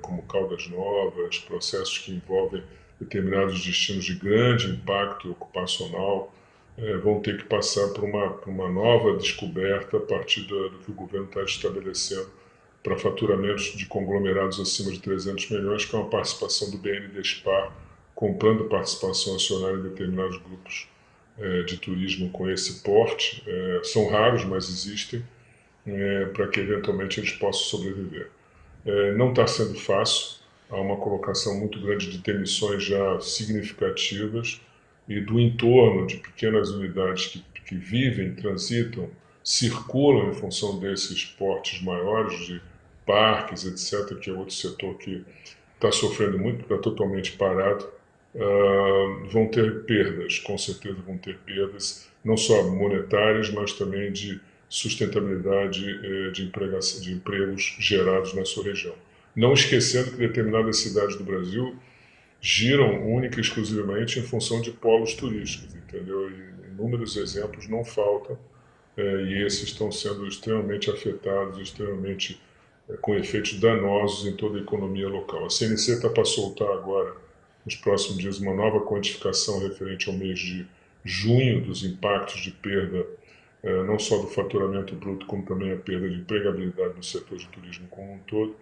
como Caldas Novas, processos que envolvem determinados destinos de grande impacto ocupacional, vão ter que passar por uma nova descoberta a partir do que o governo está estabelecendo para faturamentos de conglomerados acima de 300 milhões, que é uma participação do BNDESPAR, comprando participação acionária em determinados grupos de turismo com esse porte. São raros, mas existem, para que eventualmente eles possam sobreviver. Não está sendo fácil, há uma colocação muito grande de demissões já significativas, e do entorno de pequenas unidades que vivem, transitam, circulam em função desses portes maiores, de parques, etc., que é outro setor que está sofrendo muito, está totalmente parado. vão ter perdas, com certeza vão ter perdas, não só monetárias, mas também de sustentabilidade de empregos gerados na sua região. Não esquecendo que determinadas cidades do Brasil giram única e exclusivamente em função de polos turísticos, entendeu? E inúmeros exemplos não faltam, e esses estão sendo extremamente afetados, extremamente com efeitos danosos em toda a economia local. A CNC está para soltar agora, nos próximos dias, uma nova quantificação referente ao mês de junho dos impactos de perda, não só do faturamento bruto, como também a perda de empregabilidade no setor de turismo como um todo.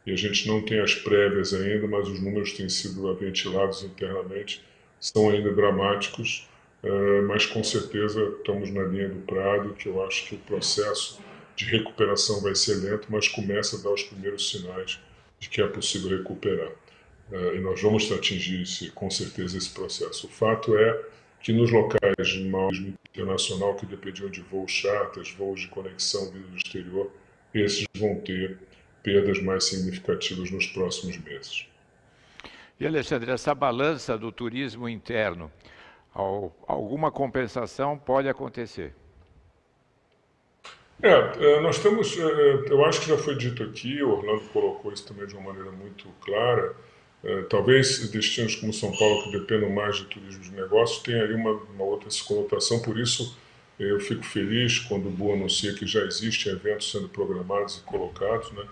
E a gente não tem as prévias ainda, mas os números têm sido ventilados internamente, são ainda dramáticos, mas com certeza estamos na linha do prado, que eu acho que o processo de recuperação vai ser lento, mas começa a dar os primeiros sinais de que é possível recuperar. E nós vamos atingir com certeza esse processo. O fato é que nos locais de turismo internacional que dependiam de voos charters, voos de conexão vindo do exterior, esses vão ter perdas mais significativas nos próximos meses. E, Alexandre, essa balança do turismo interno, alguma compensação pode acontecer? Nós temos, eu acho que já foi dito aqui, o Orlando colocou isso também de uma maneira muito clara, talvez destinos como São Paulo, que dependam mais de turismo de negócio, tenha aí uma outra conotação, por isso eu fico feliz quando o Bu anuncia que já existem eventos sendo programados e colocados, né?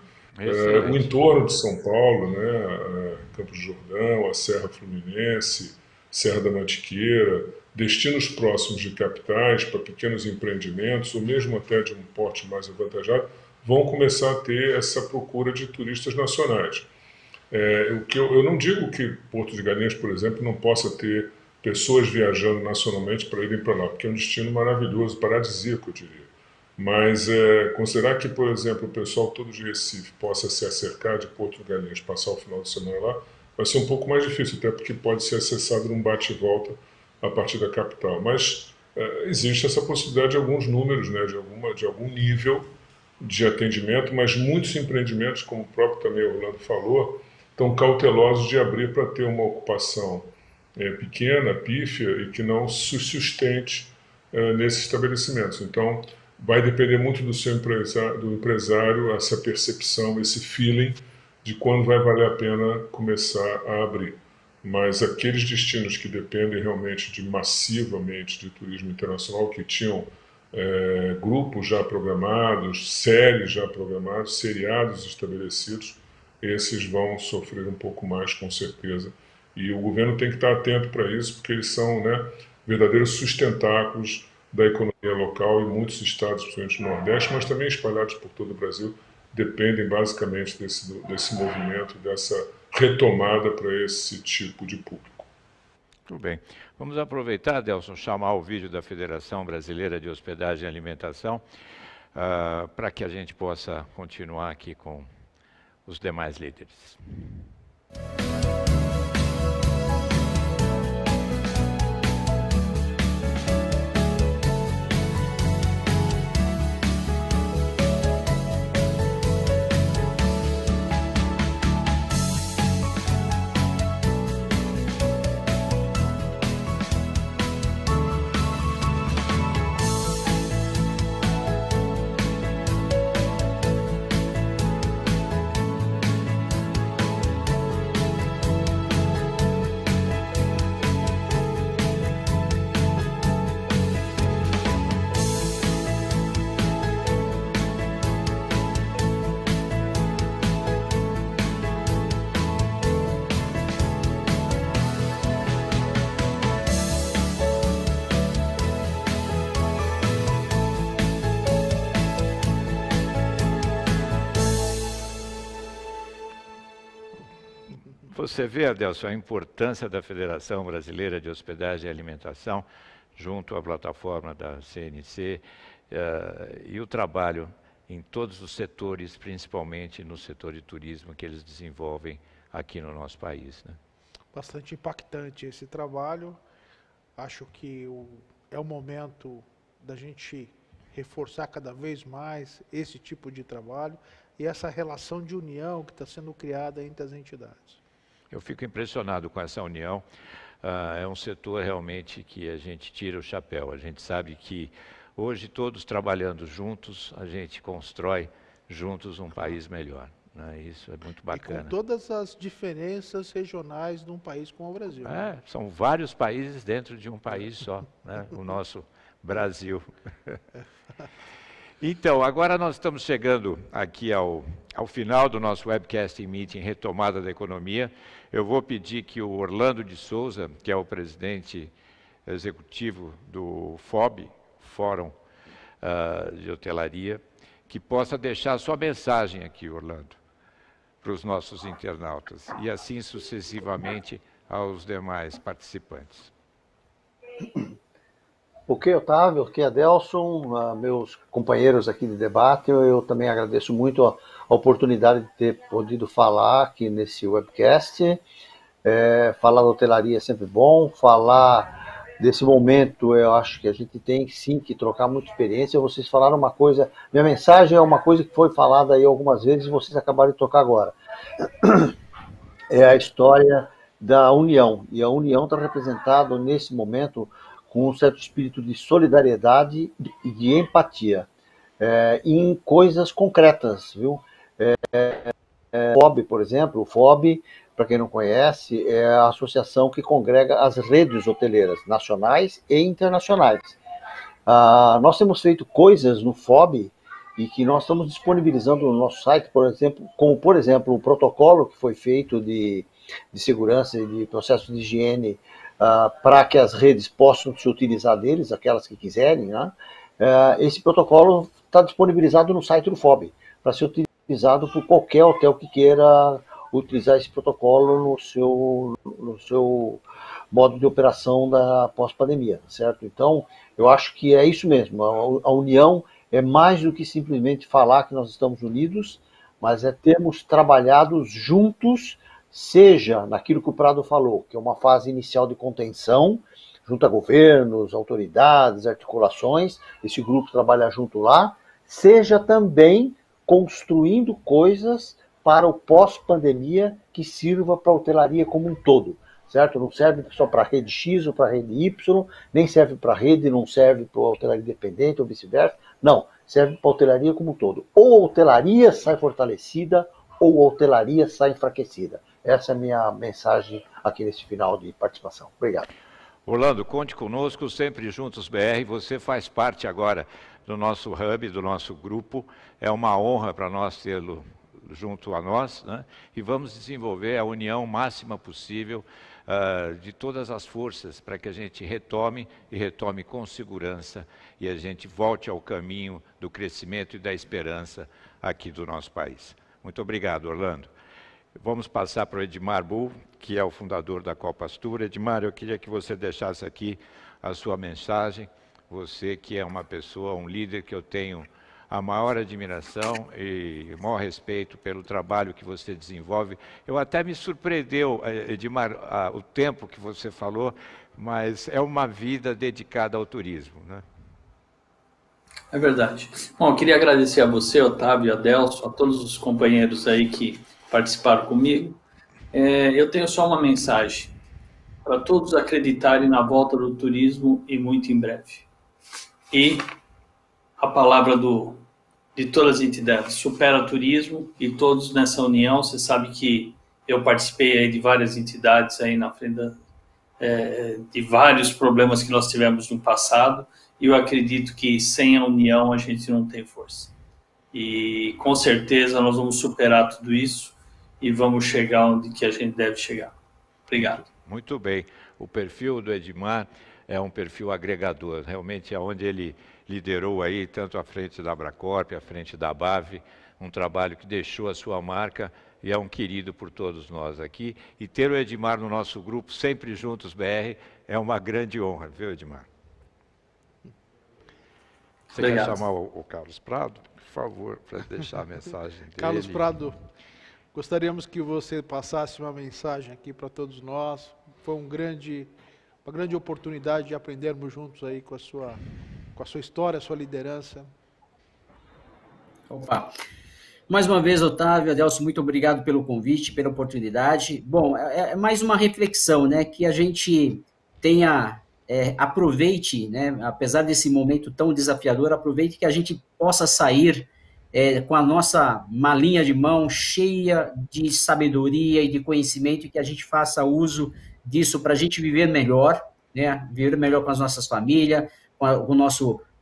O entorno de São Paulo, né? Campos do Jordão, a Serra Fluminense, Serra da Mantiqueira, destinos próximos de capitais para pequenos empreendimentos, ou mesmo até de um porte mais avantajado, vão começar a ter essa procura de turistas nacionais. Eu não digo que Porto de Galinhas, por exemplo, não possa ter pessoas viajando nacionalmente para irem para lá, porque é um destino maravilhoso, paradisíaco, eu diria. Mas considerar que, por exemplo, o pessoal todo de Recife possa se acercar de Porto de Galinhas, passar o final de semana lá, vai ser um pouco mais difícil, até porque pode ser acessado num bate e volta a partir da capital. Mas existe essa possibilidade de alguns números, né, de algum nível de atendimento, mas muitos empreendimentos, como o próprio também Orlando falou, estão cautelosos de abrir para ter uma ocupação pequena, pífia, e que não se sustente nesses estabelecimentos. Então, vai depender muito do empresário, essa percepção, esse feeling de quando vai valer a pena começar a abrir. Mas aqueles destinos que dependem realmente massivamente de turismo internacional, que tinham grupos já programados, séries já programadas, seriados estabelecidos, esses vão sofrer um pouco mais, com certeza. E o governo tem que estar atento para isso, porque eles são, né, verdadeiros sustentáculos da economia local, e muitos estados, principalmente no Nordeste, mas também espalhados por todo o Brasil, dependem basicamente desse movimento, dessa retomada para esse tipo de público. Tudo bem. Vamos aproveitar, Delson, chamar o vídeo da Federação Brasileira de Hospedagem e Alimentação, para que a gente possa continuar aqui com os demais líderes. Você vê, Adelson, a importância da Federação Brasileira de Hospedagem e Alimentação, junto à plataforma da CNC, e o trabalho em todos os setores, principalmente no setor de turismo, que eles desenvolvem aqui no nosso país, né? Bastante impactante esse trabalho. Acho que é o momento da gente reforçar cada vez mais esse tipo de trabalho e essa relação de união que está sendo criada entre as entidades. Eu fico impressionado com essa união. É um setor realmente que a gente tira o chapéu. A gente sabe que hoje todos trabalhando juntos, a gente constrói juntos um país melhor. Né? Isso é muito bacana. E com todas as diferenças regionais de um país como o Brasil. São vários países dentro de um país só, né? O nosso Brasil. Então, agora nós estamos chegando aqui ao final do nosso webcast meeting Retomada da Economia. Eu vou pedir que o Orlando de Souza, que é o presidente executivo do FOB, Fórum de Hotelaria, que possa deixar a sua mensagem aqui, Orlando, para os nossos internautas, e assim sucessivamente aos demais participantes. Ok, Otávio, ok, Adelson, meus companheiros aqui de debate, eu também agradeço muito a oportunidade de ter podido falar aqui nesse webcast. Falar da hotelaria é sempre bom, falar desse momento, eu acho que a gente tem sim que trocar muita experiência. Vocês falaram uma coisa, minha mensagem é uma coisa que foi falada aí algumas vezes e vocês acabaram de tocar agora. É a história da união, e a união está representada nesse momento com um certo espírito de solidariedade e de empatia, em coisas concretas, viu? O FOB, por exemplo, o FOB, para quem não conhece, é a associação que congrega as redes hoteleiras nacionais e internacionais. Nós temos feito coisas no FOB e que nós estamos disponibilizando no nosso site, por exemplo, como, por exemplo, o protocolo que foi feito de segurança e de processo de higiene para que as redes possam se utilizar deles, aquelas que quiserem, né? Esse protocolo está disponibilizado no site do FOB, para ser utilizado por qualquer hotel que queira utilizar esse protocolo no seu modo de operação da pós-pandemia, certo? Então, eu acho que é isso mesmo, a união é mais do que simplesmente falar que nós estamos unidos, mas é termos trabalhado juntos, seja naquilo que o Prado falou, que é uma fase inicial de contenção, junto a governos, autoridades, articulações, esse grupo trabalha junto lá, seja também construindo coisas para o pós-pandemia que sirva para a hotelaria como um todo, certo? Não serve só para a rede X ou para a rede Y, nem serve para a rede, não serve para a hotelaria independente ou vice-versa, não, serve para a hotelaria como um todo. Ou a hotelaria sai fortalecida, ou a hotelaria sai enfraquecida. Essa é a minha mensagem aqui nesse final de participação. Obrigado. Orlando, conte conosco, sempre juntos BR, você faz parte agora do nosso hub, do nosso grupo, é uma honra para nós tê-lo junto a nós, né? E vamos desenvolver a união máxima possível de todas as forças para que a gente retome e retome com segurança e a gente volte ao caminho do crescimento e da esperança aqui do nosso país. Muito obrigado, Orlando. Vamos passar para o Edmar Bull, que é o fundador da Copastura. Edmar, eu queria que você deixasse aqui a sua mensagem. Você que é uma pessoa, um líder que eu tenho a maior admiração e o maior respeito pelo trabalho que você desenvolve. Eu até me surpreendeu, Edmar, o tempo que você falou, mas é uma vida dedicada ao turismo, né? É verdade. Bom, eu queria agradecer a você, Otávio, Adelson, a todos os companheiros aí que participaram comigo. Eu tenho só uma mensagem para todos acreditarem na volta do turismo e muito em breve. E a palavra de todas as entidades, Supera Turismo e todos nessa união. Você sabe que eu participei aí de várias entidades aí na frente de vários problemas que nós tivemos no passado, e eu acredito que sem a união a gente não tem força. E com certeza nós vamos superar tudo isso e vamos chegar onde que a gente deve chegar. Obrigado. Muito bem. O perfil do Edmar é um perfil agregador, realmente é onde ele liderou aí, tanto à frente da Abracorp, à frente da BAV, um trabalho que deixou a sua marca e é um querido por todos nós aqui. E ter o Edmar no nosso grupo, sempre juntos BR, é uma grande honra, viu, Edmar? Você Obrigado. quer chamar o Carlos Prado, por favor, para deixar a mensagem dele? Carlos Prado, gostaríamos que você passasse uma mensagem aqui para todos nós. Foi uma grande oportunidade de aprendermos juntos aí com a sua história, a sua liderança. Opa! Mais uma vez, Otávio, Adelson, muito obrigado pelo convite, pela oportunidade. Bom, é mais uma reflexão, né, que a gente tenha, aproveite, né, apesar desse momento tão desafiador, aproveite que a gente possa sair com a nossa malinha de mão cheia de sabedoria e de conhecimento, e que a gente faça uso disso para a gente viver melhor, né, viver melhor com as nossas famílias, com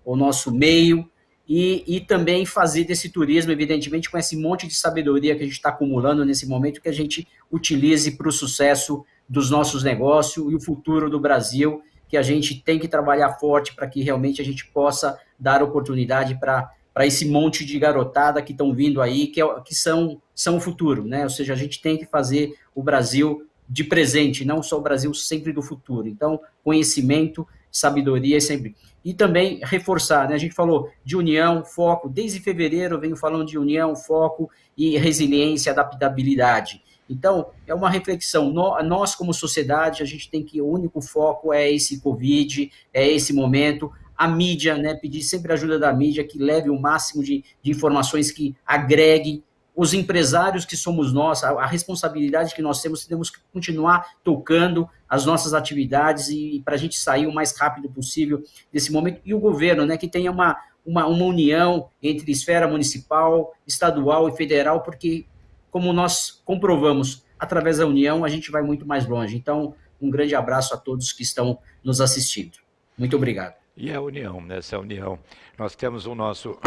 o nosso meio, e também fazer desse turismo, evidentemente, com esse monte de sabedoria que a gente está acumulando nesse momento, que a gente utilize para o sucesso dos nossos negócios e o futuro do Brasil, que a gente tem que trabalhar forte para que realmente a gente possa dar oportunidade para esse monte de garotada que estão vindo aí, que são o futuro, né? Ou seja, a gente tem que fazer o Brasil de presente, não só o Brasil sempre do futuro. Então, conhecimento, sabedoria sempre. E também reforçar, né? A gente falou de união, foco, desde fevereiro eu venho falando de união, foco e resiliência, adaptabilidade. Então, é uma reflexão, nós como sociedade, a gente tem que, o único foco é esse Covid, é esse momento, a mídia, né? Pedir sempre a ajuda da mídia, que leve o máximo de informações que agreguem, os empresários que somos nós, a responsabilidade que nós temos que continuar tocando as nossas atividades e para a gente sair o mais rápido possível desse momento. E o governo, né, que tenha uma união entre esfera municipal, estadual e federal, porque, como nós comprovamos, através da união a gente vai muito mais longe. Então, um grande abraço a todos que estão nos assistindo. Muito obrigado. E a união, nessa união, nós temos o nosso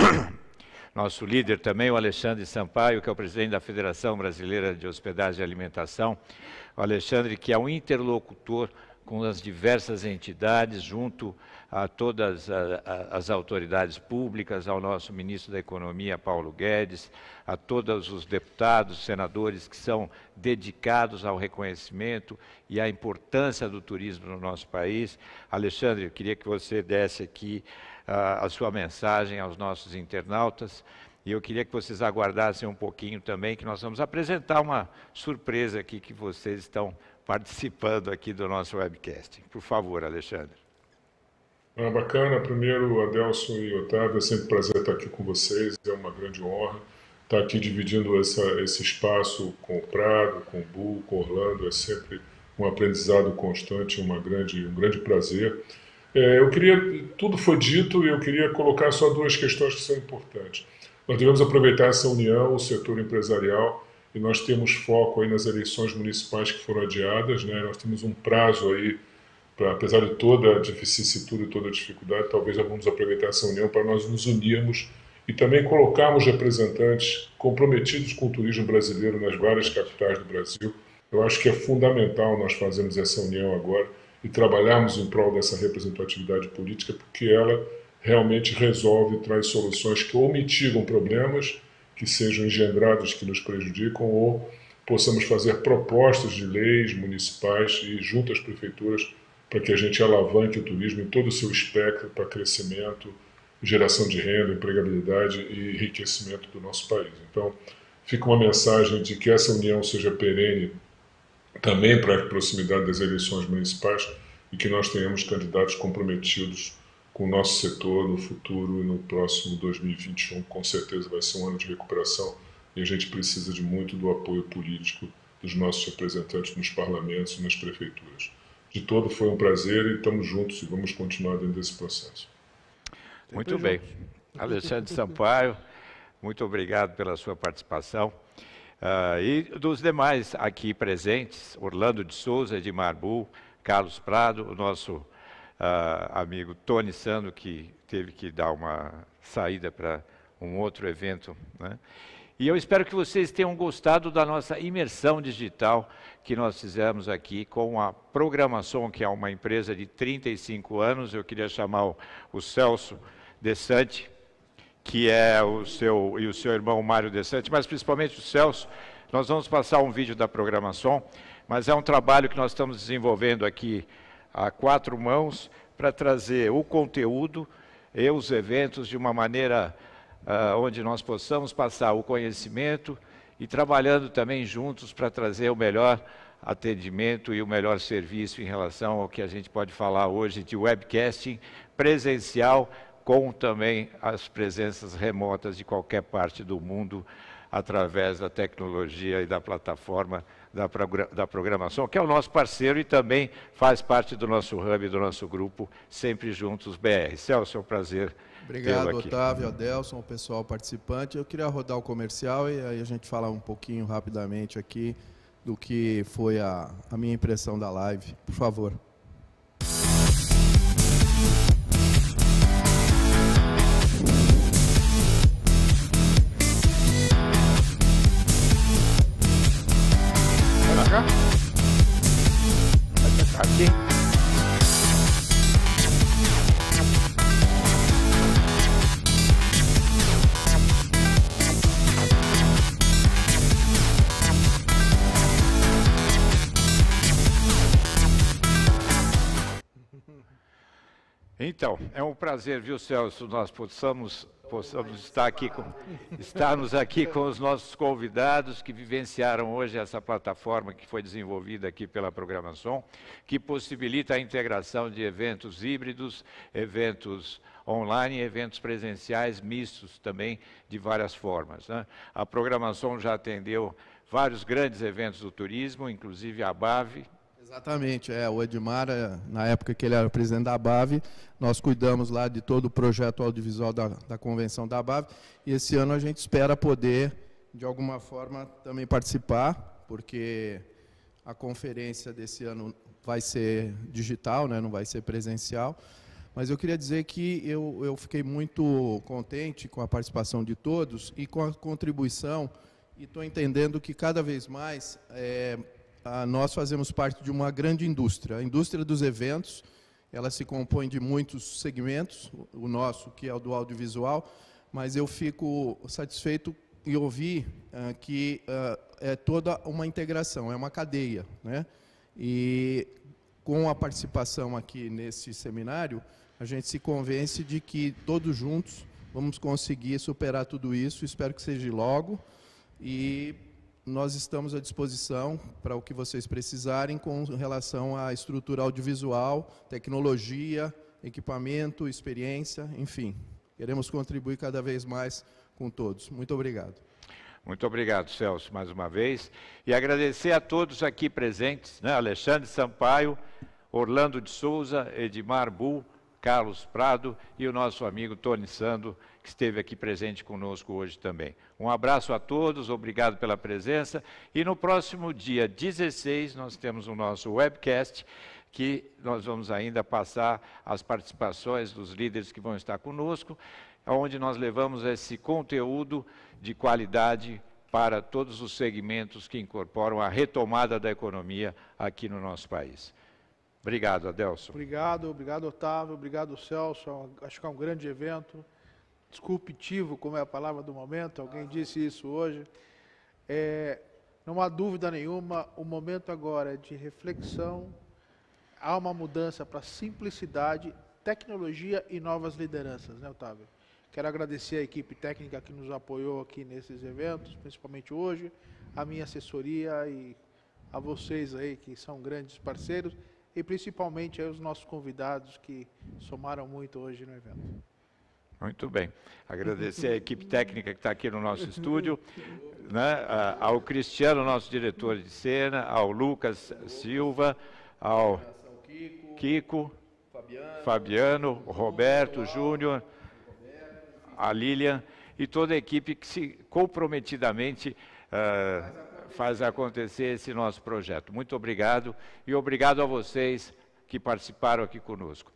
líder também, o Alexandre Sampaio, que é o presidente da Federação Brasileira de Hospedagem e Alimentação. O Alexandre, que é um interlocutor com as diversas entidades, junto a todas as autoridades públicas, ao nosso ministro da Economia, Paulo Guedes, a todos os deputados, senadores que são dedicados ao reconhecimento e à importância do turismo no nosso país. Alexandre, eu queria que você desse aqui a sua mensagem aos nossos internautas, e eu queria que vocês aguardassem um pouquinho também, que nós vamos apresentar uma surpresa aqui que vocês estão participando aqui do nosso webcast. Por favor, Alexandre. Bacana. Primeiro, Adelson e Otávio, é sempre um prazer estar aqui com vocês, é uma grande honra estar aqui dividindo esse espaço com o Prado, com o Bu, com o Orlando, é sempre um aprendizado constante, um grande prazer. Tudo foi dito e eu queria colocar só duas questões que são importantes. Nós devemos aproveitar essa união, o setor empresarial, e nós temos foco aí nas eleições municipais que foram adiadas, né? Nós temos um prazo aí, apesar de toda a vicissitude e toda a dificuldade, talvez vamos aproveitar essa união para nós nos unirmos e também colocarmos representantes comprometidos com o turismo brasileiro nas várias capitais do Brasil. Eu acho que é fundamental nós fazermos essa união agora e trabalharmos em prol dessa representatividade política, porque ela realmente resolve, traz soluções que ou mitigam problemas que sejam engendrados, que nos prejudicam, ou possamos fazer propostas de leis municipais e junto às prefeituras para que a gente alavanque o turismo em todo o seu espectro para crescimento, geração de renda, empregabilidade e enriquecimento do nosso país. Então, fica uma mensagem de que essa união seja perene também para a proximidade das eleições municipais e que nós tenhamos candidatos comprometidos com o nosso setor no futuro e no próximo 2021. Com certeza vai ser um ano de recuperação e a gente precisa de muito do apoio político dos nossos representantes nos parlamentos e nas prefeituras. De todo, foi um prazer e estamos juntos e vamos continuar dentro desse processo. Muito bem. Alexandre Sampaio, muito obrigado pela sua participação. E dos demais aqui presentes, Orlando de Souza, Edmar Bu, Carlos Prado, o nosso amigo Tony Sando, que teve que dar uma saída para um outro evento, né? E eu espero que vocês tenham gostado da nossa imersão digital que nós fizemos aqui com a Programação, que é uma empresa de 35 anos. Eu queria chamar o Celso Desante, que é o seu irmão Mário Desante, mas principalmente o Celso. Nós vamos passar um vídeo da Programação, mas é um trabalho que nós estamos desenvolvendo aqui a 4 mãos para trazer o conteúdo e os eventos de uma maneira onde nós possamos passar o conhecimento e trabalhando também juntos para trazer o melhor atendimento e o melhor serviço em relação ao que a gente pode falar hoje de webcasting presencial, com também as presenças remotas de qualquer parte do mundo através da tecnologia e da plataforma da programação, que é o nosso parceiro e também faz parte do nosso hub, do nosso grupo, Sempre Juntos BR. Celso, é um prazer. Obrigado, Otávio, Adelson, o pessoal participante. Eu queria rodar o comercial e aí a gente falar um pouquinho rapidamente aqui do que foi a minha impressão da live. Por favor. Vai cá? Vai cá aqui. Então, é um prazer, viu, Celso, nós possamos estarmos aqui com os nossos convidados que vivenciaram hoje essa plataforma que foi desenvolvida aqui pela Programação, que possibilita a integração de eventos híbridos, eventos online e eventos presenciais mistos também de várias formas, né? A Programação já atendeu vários grandes eventos do turismo, inclusive a ABAV. Exatamente, o Edmar, na época que ele era presidente da ABAV, nós cuidamos lá de todo o projeto audiovisual da convenção da ABAV, e esse ano a gente espera poder, de alguma forma, também participar, porque a conferência desse ano vai ser digital, né, não vai ser presencial, mas eu queria dizer que eu fiquei muito contente com a participação de todos e com a contribuição, e estou entendendo que cada vez mais nós fazemos parte de uma grande indústria. A indústria dos eventos, ela se compõe de muitos segmentos, o nosso, que é o do audiovisual, mas eu fico satisfeito em ouvir que é toda uma integração, é uma cadeia, né? E com a participação aqui nesse seminário, a gente se convence de que todos juntos vamos conseguir superar tudo isso, espero que seja logo, e nós estamos à disposição para o que vocês precisarem com relação à estrutura audiovisual, tecnologia, equipamento, experiência, enfim. Queremos contribuir cada vez mais com todos. Muito obrigado. Muito obrigado, Celso, mais uma vez. E agradecer a todos aqui presentes, né? Alexandre Sampaio, Orlando de Souza, Edmar Bull, Carlos Prado e o nosso amigo Tony Sando, que esteve aqui presente conosco hoje também. Um abraço a todos, obrigado pela presença. E no próximo dia 16, nós temos o nosso webcast, que nós vamos ainda passar as participações dos líderes que vão estar conosco, onde nós levamos esse conteúdo de qualidade para todos os segmentos que incorporam a retomada da economia aqui no nosso país. Obrigado, Adelson. Obrigado, Otávio, obrigado, Celso. Acho que é um grande evento, disruptivo, como é a palavra do momento, alguém disse isso hoje. Não há dúvida nenhuma, o momento agora é de reflexão, há uma mudança para simplicidade, tecnologia e novas lideranças, né, Otávio? Quero agradecer a equipe técnica que nos apoiou aqui nesses eventos, principalmente hoje, a minha assessoria e a vocês aí que são grandes parceiros, e principalmente aí os nossos convidados que somaram muito hoje no evento. Muito bem. Agradecer a equipe técnica que está aqui no nosso estúdio, né? Ao Cristiano, nosso diretor de cena, ao Lucas Silva, ao Kiko, Fabiano, Roberto, Júnior, a Lilian e toda a equipe que se comprometidamente faz acontecer esse nosso projeto. Muito obrigado e obrigado a vocês que participaram aqui conosco.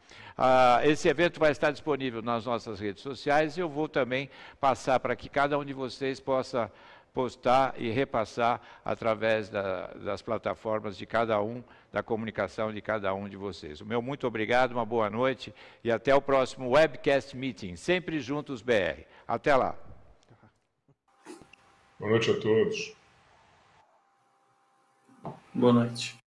Esse evento vai estar disponível nas nossas redes sociais e eu vou também passar para que cada um de vocês possa postar e repassar através das plataformas de cada um, da comunicação de cada um de vocês. O meu muito obrigado, uma boa noite e até o próximo Webcast Meeting, Sempre Juntos BR. Até lá. Boa noite a todos. Boa noite.